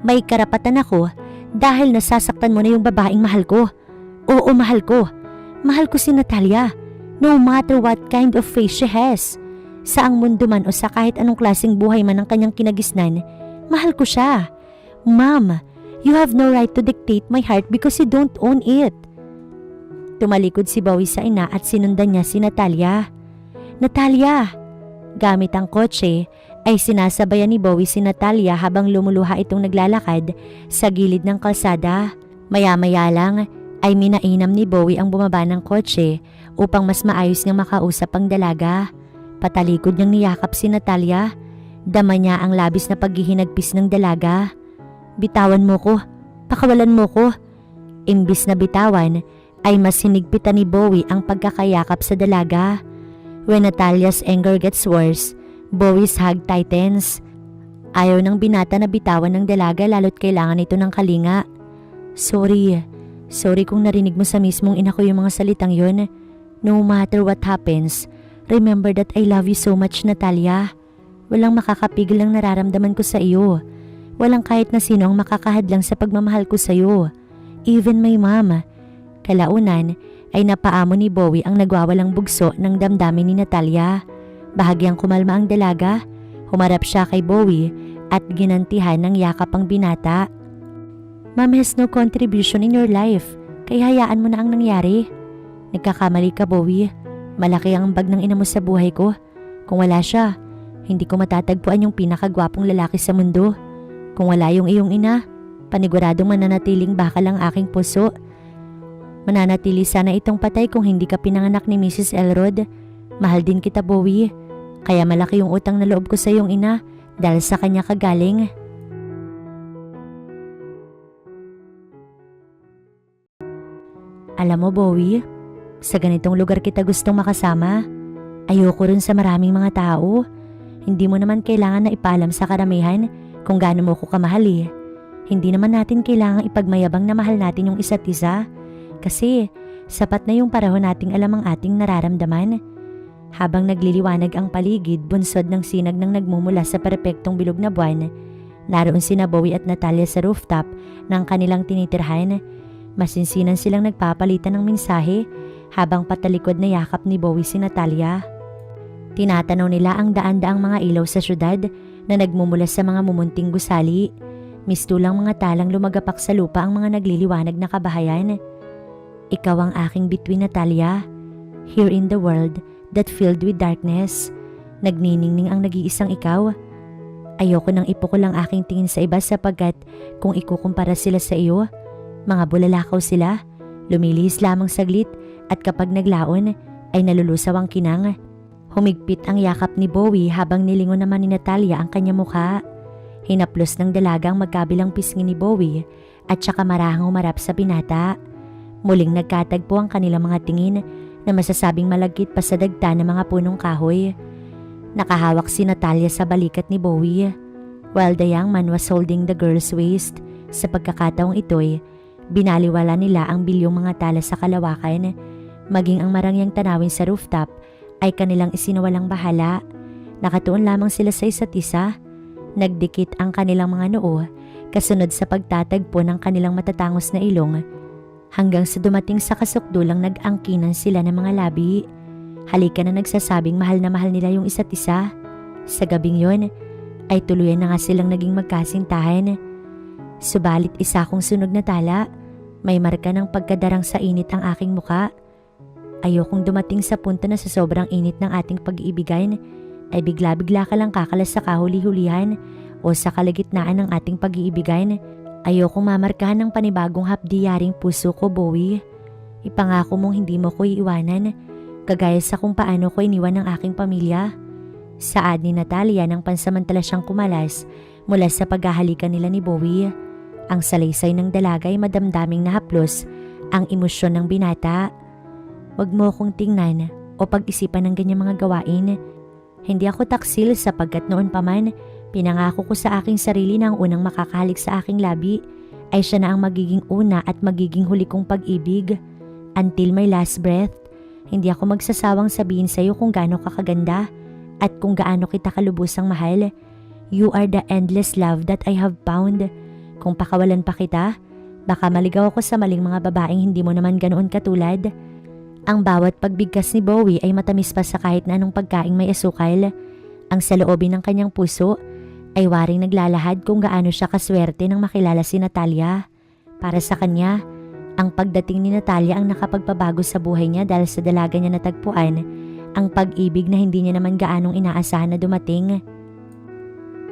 May karapatan ako dahil nasasaktan mo na yung babaeng mahal ko. Oo, mahal ko. Mahal ko si Natalia. No matter what kind of face she has. Saang mundo man o sa kahit anong klaseng buhay man ang kanyang kinagisnan, mahal ko siya. Ma'am, you have no right to dictate my heart because you don't own it. Tumalikod si Bowie sa ina at sinundan niya si Natalia. Natalia! Gamit ang kotse ay sinasabayan ni Bowie si Natalia habang lumuluha itong naglalakad sa gilid ng kalsada. Maya-maya lang ay minainam ni Bowie ang bumaba ng kotse upang mas maayos niyang makausap ang dalaga. Patalikod niyang niyakap si Natalia. Dama niya ang labis na paghihinagpis ng dalaga. Bitawan mo ko, pakawalan mo ko. Imbis na bitawan ay mas hinigpitan ni Bowie ang pagkakayakap sa dalaga. When Natalia's anger gets worse, Bowie's hug tightens. Ayaw ng binata na bitawan ng dalaga lalo't kailangan ito ng kalinga. Sorry kung narinig mo sa mismong ina ko yung mga salitang yun. No matter what happens, remember that I love you so much, Natalia. Walang makakapigil ng nararamdaman ko sa iyo. Walang kahit na sino ang makakahadlang sa pagmamahal ko sa iyo. Even my mom. Kalaunan ay napaamo ni Bowie ang nagwawalang bugso ng damdamin ni Natalia. Bahagyang kumalma ang dalaga, humarap siya kay Bowie at ginantihan ng yakap ang binata. Mom has no contribution in your life, kaya hayaan mo na ang nangyari. Nagkakamali ka, Bowie. Malaki ang ambag ng ina mo sa buhay ko. Kung wala siya, hindi ko matatagpuan yung pinakagwapong lalaki sa mundo. Kung wala yung iyong ina, paniguradong mananatiling bakal ang aking puso. Mananatili sana itong patay kung hindi ka pinanganak ni Mrs. Elrod. Mahal din kita, Bowie. Kaya malaki yung utang na loob ko sa iyong ina dahil sa kanya kagaling. Alam mo, Bowie, sa ganitong lugar kita gustong makasama. Ayoko rin sa maraming mga tao. Hindi mo naman kailangan na ipaalam sa karamihan kung gaano mo ko kamahal eh. Hindi naman natin kailangang ipagmayabang na mahal natin yung isa't isa. Kasi sapat na yung panahon nating alam ang ating nararamdaman. Habang nagliliwanag ang paligid, bunsod ng sinag ng nagmumula sa perpektong bilog na buwan, naroon sina Bowie at Natalia sa rooftop ng kanilang tinitirhan. Masinsinan silang nagpapalitan ng mensahe habang patalikod na yakap ni Bowie si Natalia. Tinatanaw nila ang daan-daang mga ilaw sa syudad na nagmumula sa mga mumunting gusali. Mistulang mga talang lumagapak sa lupa ang mga nagliliwanag na kabahayan. Ikaw ang aking bituin, Natalia. Here in the world that filled with darkness, nagniningning ang nag-iisang ikaw. Ayoko nang ipukol ang aking tingin sa iba sapagkat kung ikukumpara sila sa iyo, mga bulalakaw sila, lumilihis lamang saglit at kapag naglaon ay nalulusaw ang kinang. Humigpit ang yakap ni Bowie habang nilingon naman ni Natalia ang kanyang mukha. Hinaplos ng dalaga ang magkabilang pisngi ni Bowie at saka marahang umarap sa binata. Muling nagkatagpo ang kanilang mga tingin na masasabing malagkit pa sa dagta ng mga punong kahoy. Nakahawak si Natalia sa balikat ni Bowie, while the young man was holding the girl's waist. Sa pagkakataong ito'y binaliwala nila ang bilyong mga tala sa kalawakan, maging ang marangyang tanawin sa rooftop ay kanilang isinawalang bahala. Nakatuon lamang sila sa isa't isa, nagdikit ang kanilang mga noo kasunod sa pagtatagpo ng kanilang matatangos na ilong, hanggang sa dumating sa kasukdulang nag-angkinan sila ng mga labi. Halika na nagsasabing mahal na mahal nila yung isa't isa. Sa gabing yon ay tuluyan na nga silang naging magkasintahan. Subalit isa kong sunog na tala, may marka ng pagkadarang sa init ang aking muka. Ayokong dumating sa punto na sa sobrang init ng ating pag-iibigan ay bigla-bigla ka lang kakalas sa kahuli-hulihan o sa kalagitnaan ng ating pag-iibigan. Ayokong mamarkahan ng panibagong hapdiyaring puso ko, Bowie. Ipangako mong hindi mo ko iiwanan, kagaya sa kung paano ko iniwan ng aking pamilya. Saad ni Natalia nang pansamantala siyang kumalas mula sa paghahalikan nila ni Bowie. Ang salaysay ng dalaga ay madamdaming nahaplos ang emosyon ng binata. Huwag mo akong tingnan o pag-isipan ng ganyang mga gawain. Hindi ako taksil sapagkat noon pa man, pinangako ko sa aking sarili na ang unang makakahalik sa aking labi ay siya na ang magiging una at magiging huli kong pag-ibig. Until my last breath, hindi ako magsasawang sabihin sa iyo kung gaano ka kaganda at kung gaano kita kalubusang mahal. You are the endless love that I have found. Kung pakawalan pa kita, baka maligaw ako sa maling mga babaeng hindi mo naman ganoon katulad. Ang bawat pagbigkas ni Bowie ay matamis pa sa kahit na anong pagkaing may asukal. Ang saloobin ng kanyang puso ay waring naglalahad kung gaano siya kaswerte nang makilala si Natalia. Para sa kanya, ang pagdating ni Natalia ang nakapagpabago sa buhay niya dahil sa dalaga niya natagpuan ang pag-ibig na hindi niya naman gaanong inaasahan na dumating.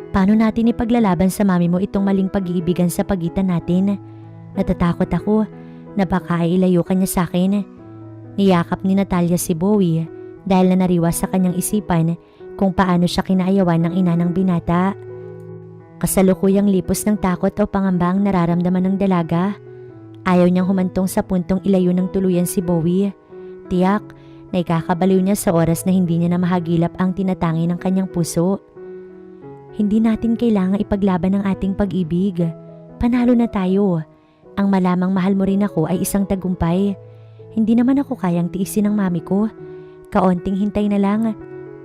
Paano natin ipaglalaban sa mami mo itong maling pag-iibigan sa pagitan natin? Natatakot ako na baka ay ilayo ka niya sa akin. Niyakap ni Natalia si Bowie dahil na nariwa sa kanyang isipan kung paano siya kinaayawan ng ina ng binata. Kasalukuyang lipos ng takot o pangamba ang nararamdaman ng dalaga. Ayaw niyang humantong sa puntong ilayo ng tuluyan si Bowie. Tiyak na ikakabaliw niya sa oras na hindi niya na mahagilap ang tinatangi ng kanyang puso. Hindi natin kailangang ipaglaban ang ating pag-ibig. Panalo na tayo. Ang malamang mahal mo rin ako ay isang tagumpay. Hindi naman ako kayang tiisin ng mami ko. Kaunting hintay na lang.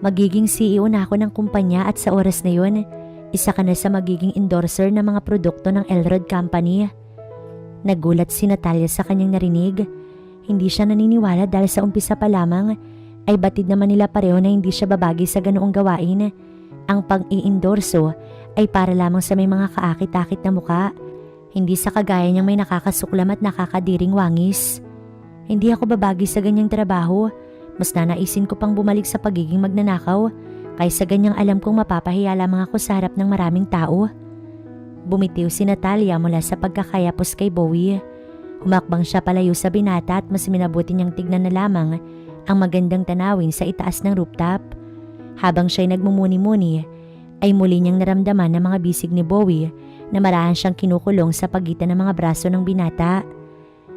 Magiging CEO na ako ng kumpanya at sa oras na yun, isa ka na sa magiging endorser ng mga produkto ng Elrod Company. Nagulat si Natalia sa kanyang narinig. Hindi siya naniniwala dahil sa umpisa pa lamang ay batid naman nila pareho na hindi siya babagay sa ganoong gawain. Ang pang-iindorso ay para lamang sa may mga kaakit-akit na muka, hindi sa kagaya niyang may nakakasuklam at nakakadiring wangis. Hindi ako babagay sa ganyang trabaho. Mas nanaisin ko pang bumalik sa pagiging magnanakaw kaysa ganyang alam kong mapapahiya lamang ako sa harap ng maraming tao. Bumitiw si Natalia mula sa pagkakayapos kay Bowie. Humakbang siya palayo sa binata at mas minabuti niyang tignan na lamang ang magandang tanawin sa itaas ng rooftop. Habang siya'y nagmumuni-muni, ay muli niyang naramdaman ng mga bisig ni Bowie na marahan siyang kinukulong sa pagitan ng mga braso ng binata.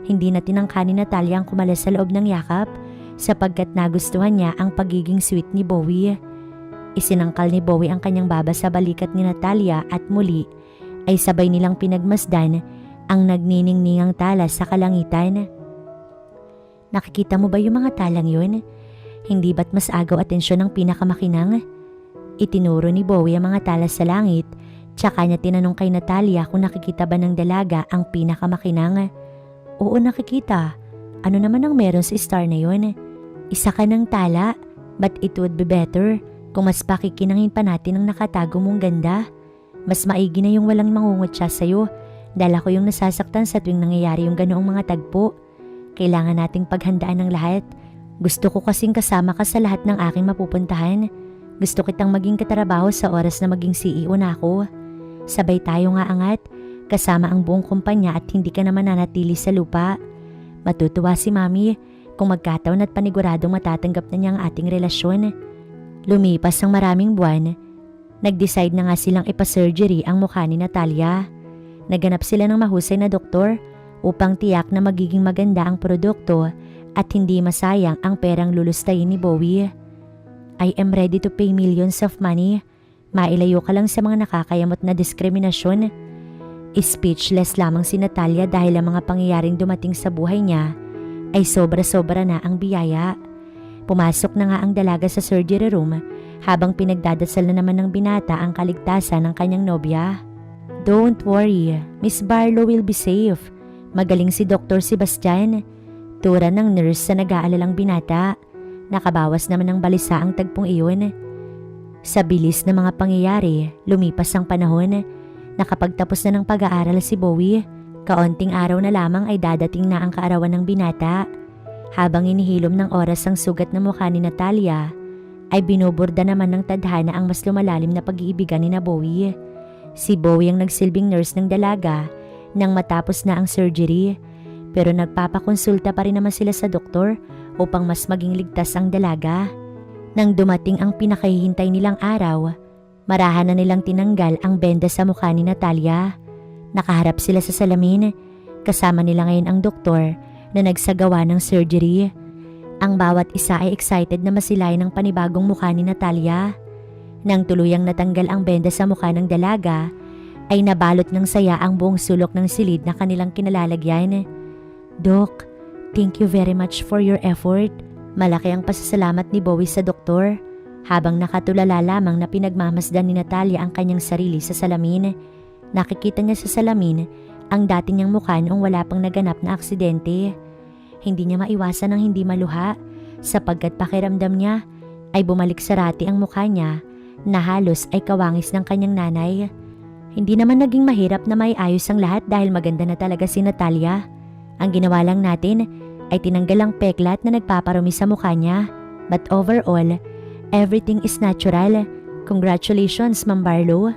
Hindi na tinangka ni Natalia ang kumalas sa loob ng yakap sapagkat nagustuhan niya ang pagiging sweet ni Bowie. Isinangkal ni Bowie ang kanyang baba sa balikat ni Natalia at muli ay sabay nilang pinagmasdan ang nagniningningang talas sa kalangitan. Nakikita mo ba yung mga talang yun? Hindi ba't mas agaw atensyon ng pinakamakinang? Itinuro ni Bowie ang mga talas sa langit, tsaka niya tinanong kay Natalia kung nakikita ba ng dalaga ang pinakamakinang. Oo, nakikita. Ano naman ang meron sa star na yun? Isa ka ng tala, but it would be better kung mas pakikinangin pa natin ang nakatago mong ganda. Mas maigi na yung walang mangungot siya sa'yo dahil ako yung nasasaktan sa tuwing nangyayari yung ganoong mga tagpo. Kailangan nating paghandaan ng lahat. Gusto ko kasing kasama ka sa lahat ng aking mapupuntahan. Gusto kitang maging katrabaho sa oras na maging CEO na ako. Sabay tayo nga angat, kasama ang buong kumpanya at hindi ka naman nanatili sa lupa. Matutuwa si Mami kung magkataon at paniguradong matatanggap na niya ang ating relasyon. Lumipas ang maraming buwan. Nag-decide na nga silang ipa-surgery ang mukha ni Natalia. Naganap sila ng mahusay na doktor upang tiyak na magiging maganda ang produkto at hindi masayang ang perang lulustayin ni Bowie. I am ready to pay millions of money. Mailayo ka lang sa mga nakakayamot na diskriminasyon. Speechless lamang si Natalia dahil ang mga pangyayaring dumating sa buhay niya ay sobra-sobra na ang biyaya. Pumasok na nga ang dalaga sa surgery room habang pinagdadasal na naman ng binata ang kaligtasan ng kanyang nobya. Don't worry, Miss Barlow will be safe. Magaling si Dr. Sebastian. Tura ng nurse sa nag-aalalang binata. Nakabawas naman ng balisa ang tagpong iyon. Sa bilis ng mga pangyayari, lumipas ang panahon. Nakapagtapos na ng pag-aaral si Bowie. Kaunting araw na lamang ay dadating na ang kaarawan ng binata. Habang inihilom ng oras ang sugat na mukha ni Natalia, ay binuburda naman ng tadhana ang mas lumalalim na pag-iibigan ni Bowie. Si Bowie ang nagsilbing nurse ng dalaga nang matapos na ang surgery, pero nagpapakonsulta pa rin naman sila sa doktor upang mas maging ligtas ang dalaga. Nang dumating ang pinakahihintay nilang araw, marahan na nilang tinanggal ang benda sa mukha ni Natalia. Nakaharap sila sa salamin, kasama nila ngayon ang doktor na nagsagawa ng surgery. Ang bawat isa ay excited na masilayan ang panibagong mukha ni Natalia. Nang tuluyang natanggal ang benda sa mukha ng dalaga, ay nabalot ng saya ang buong sulok ng silid na kanilang kinalalagyan. Doc, thank you very much for your effort. Malaki ang pasasalamat ni Bowie sa doktor. Habang nakatulala lamang na pinagmamasdan ni Natalia ang kanyang sarili sa salamin, nakikita niya sa salamin ang dati niyang mukha noong wala pang naganap na aksidente. Hindi niya maiwasan ang hindi maluha sapagkat pakiramdam niya ay bumalik sa rati ang mukha niya na halos ay kawangis ng kanyang nanay. Hindi naman naging mahirap na maiayos ang lahat dahil maganda na talaga si Natalia. Ang ginawa lang natin ay tinanggal ang peklat na nagpaparumi sa mukha niya. But overall, everything is natural. Congratulations, Ma'am Barlow.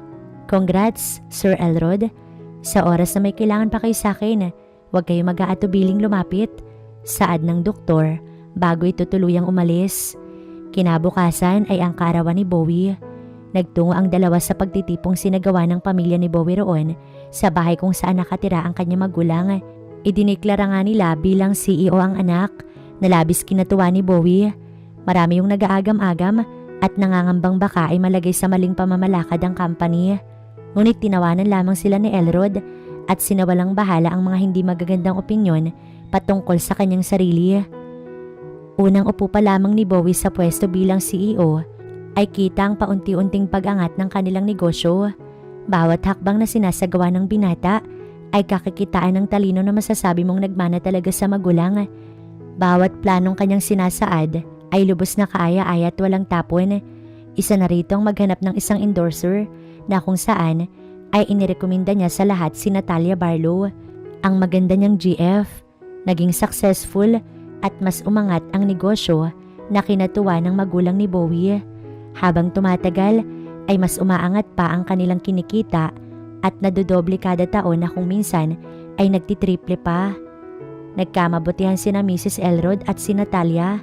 Congrats, Sir Elrod. Sa oras na may kailangan pa kayo sa akin, huwag kayo mag-aatubiling lumapit. Saad ng doktor bago ito tuluyang umalis. Kinabukasan ay ang kaarawan ni Bowie. Nagtungo ang dalawa sa pagtitipong sinagawa ng pamilya ni Bowie roon sa bahay kung saan nakatira ang kanyang magulang. Idiniklara nga nila bilang CEO ang anak na labis kinatuwa ni Bowie. Marami yung nag-aagam-agam at nangangambang baka ay malagay sa maling pamamalakad ang company. Ngunit tinawanan lamang sila ni Elrod at sinawalang bahala ang mga hindi magagandang opinyon patungkol sa kanyang sarili. Unang upo pa lamang ni Bowie sa pwesto bilang CEO ay kita ang paunti-unting pag-angat ng kanilang negosyo. Bawat hakbang na sinasagawa ng binata ay kakikitaan ng talino na masasabi mong nagmana talaga sa magulang. Bawat planong kanyang sinasaad ay lubos na kaaya-aya at walang tapon. Isa na rito ang maghanap ng isang endorser na kung saan ay inirekomenda niya sa lahat si Natalia Barlow. Ang maganda niyang GF, naging successful at mas umangat ang negosyo na kinatuwa ng magulang ni Bowie. Habang tumatagal ay mas umaangat pa ang kanilang kinikita at nadodoble kada taon na kung minsan ay nagtitriple pa. Nagkamabutihan sina Mrs. Elrod at si Natalia.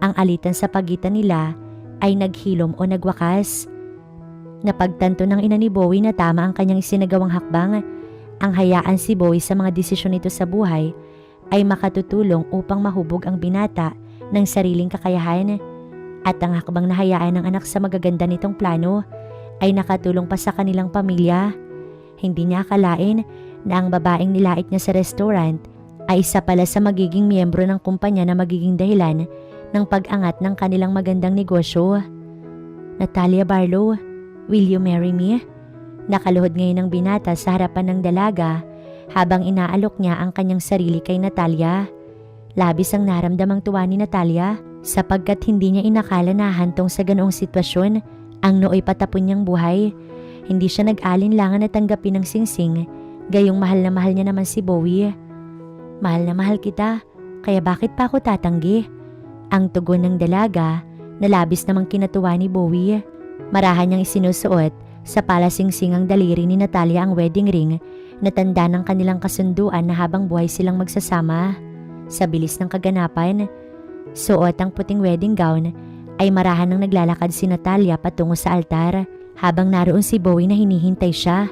Ang alitan sa pagitan nila ay naghilom o nagwakas. Napagtanto ng ina ni Bowie na tama ang kanyang isinagawang hakbang. Ang hayaan si Bowie sa mga desisyon nito sa buhay ay makatutulong upang mahubog ang binata ng sariling kakayahan. At ang hakbang na hayaan ng anak sa magaganda nitong plano ay nakatulong pa sa kanilang pamilya. Hindi niya akalain na ang babaeng nilait niya sa restaurant ay isa pala sa magiging miyembro ng kumpanya na magiging dahilan ng pag-angat ng kanilang magandang negosyo. Natalia Barlow, will you marry me? Nakaluhod ngayon ng binata sa harapan ng dalaga habang inaalok niya ang kanyang sarili kay Natalia. Labis ang naramdamang tuwa ni Natalia sapagkat hindi niya inakala na hantong sa ganoong sitwasyon ang nooy patapon niyang buhay. Hindi siya nag-alinlangan na tanggapin ng singsing, gayong mahal na mahal niya naman si Bowie. Mahal na mahal kita, kaya bakit pa ako tatanggi? Ang tugon ng dalaga na labis namang kinatuwa ni Bowie. Marahan niyang isinusuot sa palasingsing ang daliri ni Natalia ang wedding ring na tanda ng kanilang kasunduan na habang buhay silang magsasama. Sa bilis ng kaganapan, suot ang puting wedding gown ay marahan nang naglalakad si Natalia patungo sa altar habang naroon si Bowie na hinihintay siya.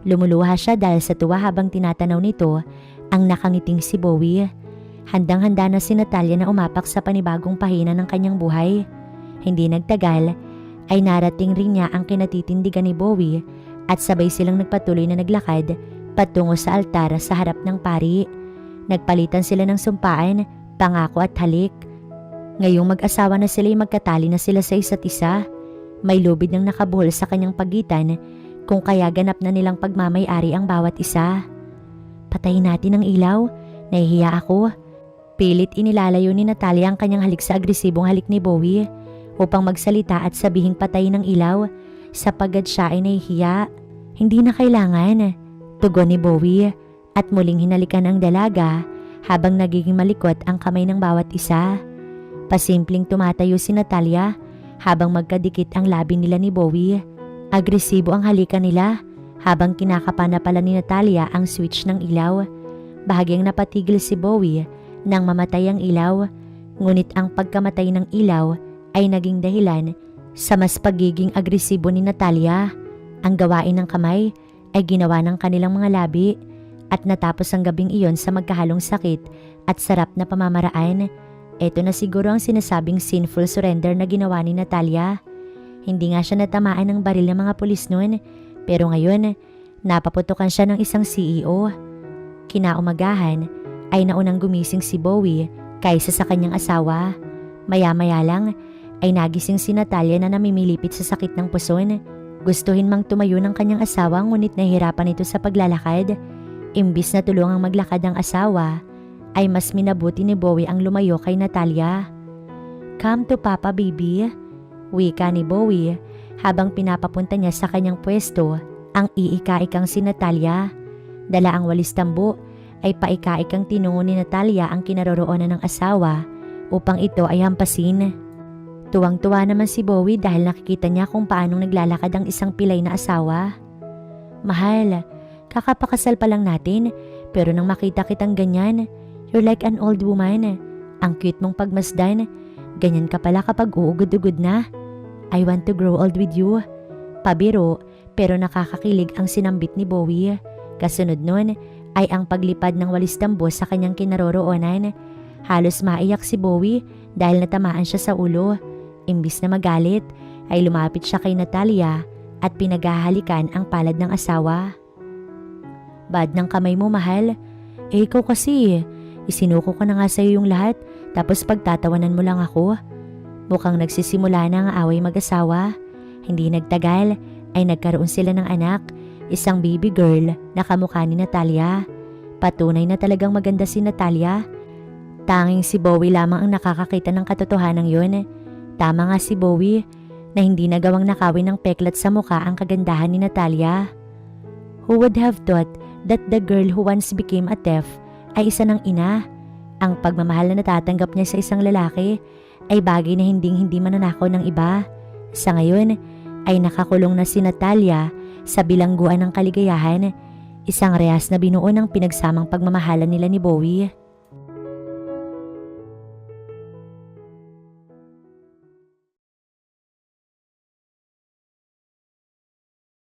Lumuluha siya dahil sa tuwa habang tinatanaw nito ang nakangiting si Bowie. Handang-handa na si Natalia na umapak sa panibagong pahina ng kanyang buhay. Hindi nagtagal ay narating rin niya ang kinatitindigan ni Bowie at sabay silang nagpatuloy na naglakad patungo sa altar sa harap ng pari. Nagpalitan sila ng sumpaan, pangako at halik. Ngayong mag-asawa na sila ay magkatali na sila sa isa't isa. May lubid ng nakabuhol sa kanyang pagitan kung kaya ganap na nilang pagmamay-ari ang bawat isa. Patayin natin ang ilaw, nahihiya ako. Pilit inilalayo ni Natalia ang kanyang halik sa agresibong halik ni Bowie upang magsalita at sabihing patayin ang ilaw sapagkat siya ay nahihiya. Hindi na kailangan, tugon ni Bowie at muling hinalikan ang dalaga habang nagiging malikot ang kamay ng bawat isa. Pasimpleng tumatayo si Natalia habang magkadikit ang labi nila ni Bowie. Agresibo ang halikan nila habang kinakapana pala ni Natalia ang switch ng ilaw. Bahagyang napatigil si Bowie nang mamatay ang ilaw, ngunit ang pagkamatay ng ilaw ay naging dahilan sa mas pagiging agresibo ni Natalia. Ang gawain ng kamay ay ginawa ng kanilang mga labi at natapos ang gabing iyon sa magkahalong sakit at sarap na pamamaraan. Ito na siguro ang sinasabing sinful surrender na ginawa ni Natalia. Hindi nga siya natamaan ng baril ng mga pulis noon, pero ngayon napaputukan siya ng isang CEO. Kinaumagahan ay naunang gumising si Bowie kaysa sa kanyang asawa. Maya-maya lang ay nagising si Natalia na namimilipit sa sakit ng puson. Gustuhin mang tumayo ng kanyang asawa ngunit nahihirapan ito sa paglalakad. Imbis na tulungang maglakad ang asawa, ay mas minabuti ni Bowie ang lumayo kay Natalia. Come to Papa baby, wika ni Bowie habang pinapapunta niya sa kanyang pwesto ang iika-ikang si Natalia. Dala ang walis tambo ay paika-ikang tinungo ni Natalia ang kinaroroonan ng asawa upang ito ay hampasin. Tuwang-tuwa naman si Bowie dahil nakikita niya kung paanong naglalakad ang isang pilay na asawa. Mahal, kakapakasal pa lang natin pero nang makita kitang ganyan, you're like an old woman. Ang cute mong pagmasdan. Ganyan ka pala kapag uugod-ugod na. I want to grow old with you. Pabiro pero nakakakilig ang sinambit ni Bowie. Kasunod nun ay ang paglipad ng walis tambo sa kanyang kinaroroonan. Halos maiyak si Bowie dahil natamaan siya sa ulo. Imbis na magalit ay lumapit siya kay Natalia at pinaghahalikan ang palad ng asawa. Bad ng kamay mo, mahal. Ikaw kasi, isinuko ko na nga sa'yo yung lahat tapos pagtatawanan mo lang ako. Mukhang nagsisimula na ang away mag-asawa. Hindi nagtagal ay nagkaroon sila ng anak isang baby girl na kamukha ni Natalia. Patunay na talagang maganda si Natalia. Tanging si Bowie lamang ang nakakakita ng katotohanan yun. Tama nga si Bowie na hindi nagawang nakawin ng peklat sa mukha ang kagandahan ni Natalia. Who would have thought that the girl who once became a thief ay isa ng ina? Ang pagmamahal na natatanggap niya sa isang lalaki ay bagay na hindi mananakaw ng iba. Sa ngayon ay nakakulong na si Natalia sa bilangguan ng kaligayahan, isang rehas na binuo ng pinagsamang pagmamahalan nila ni Bowie.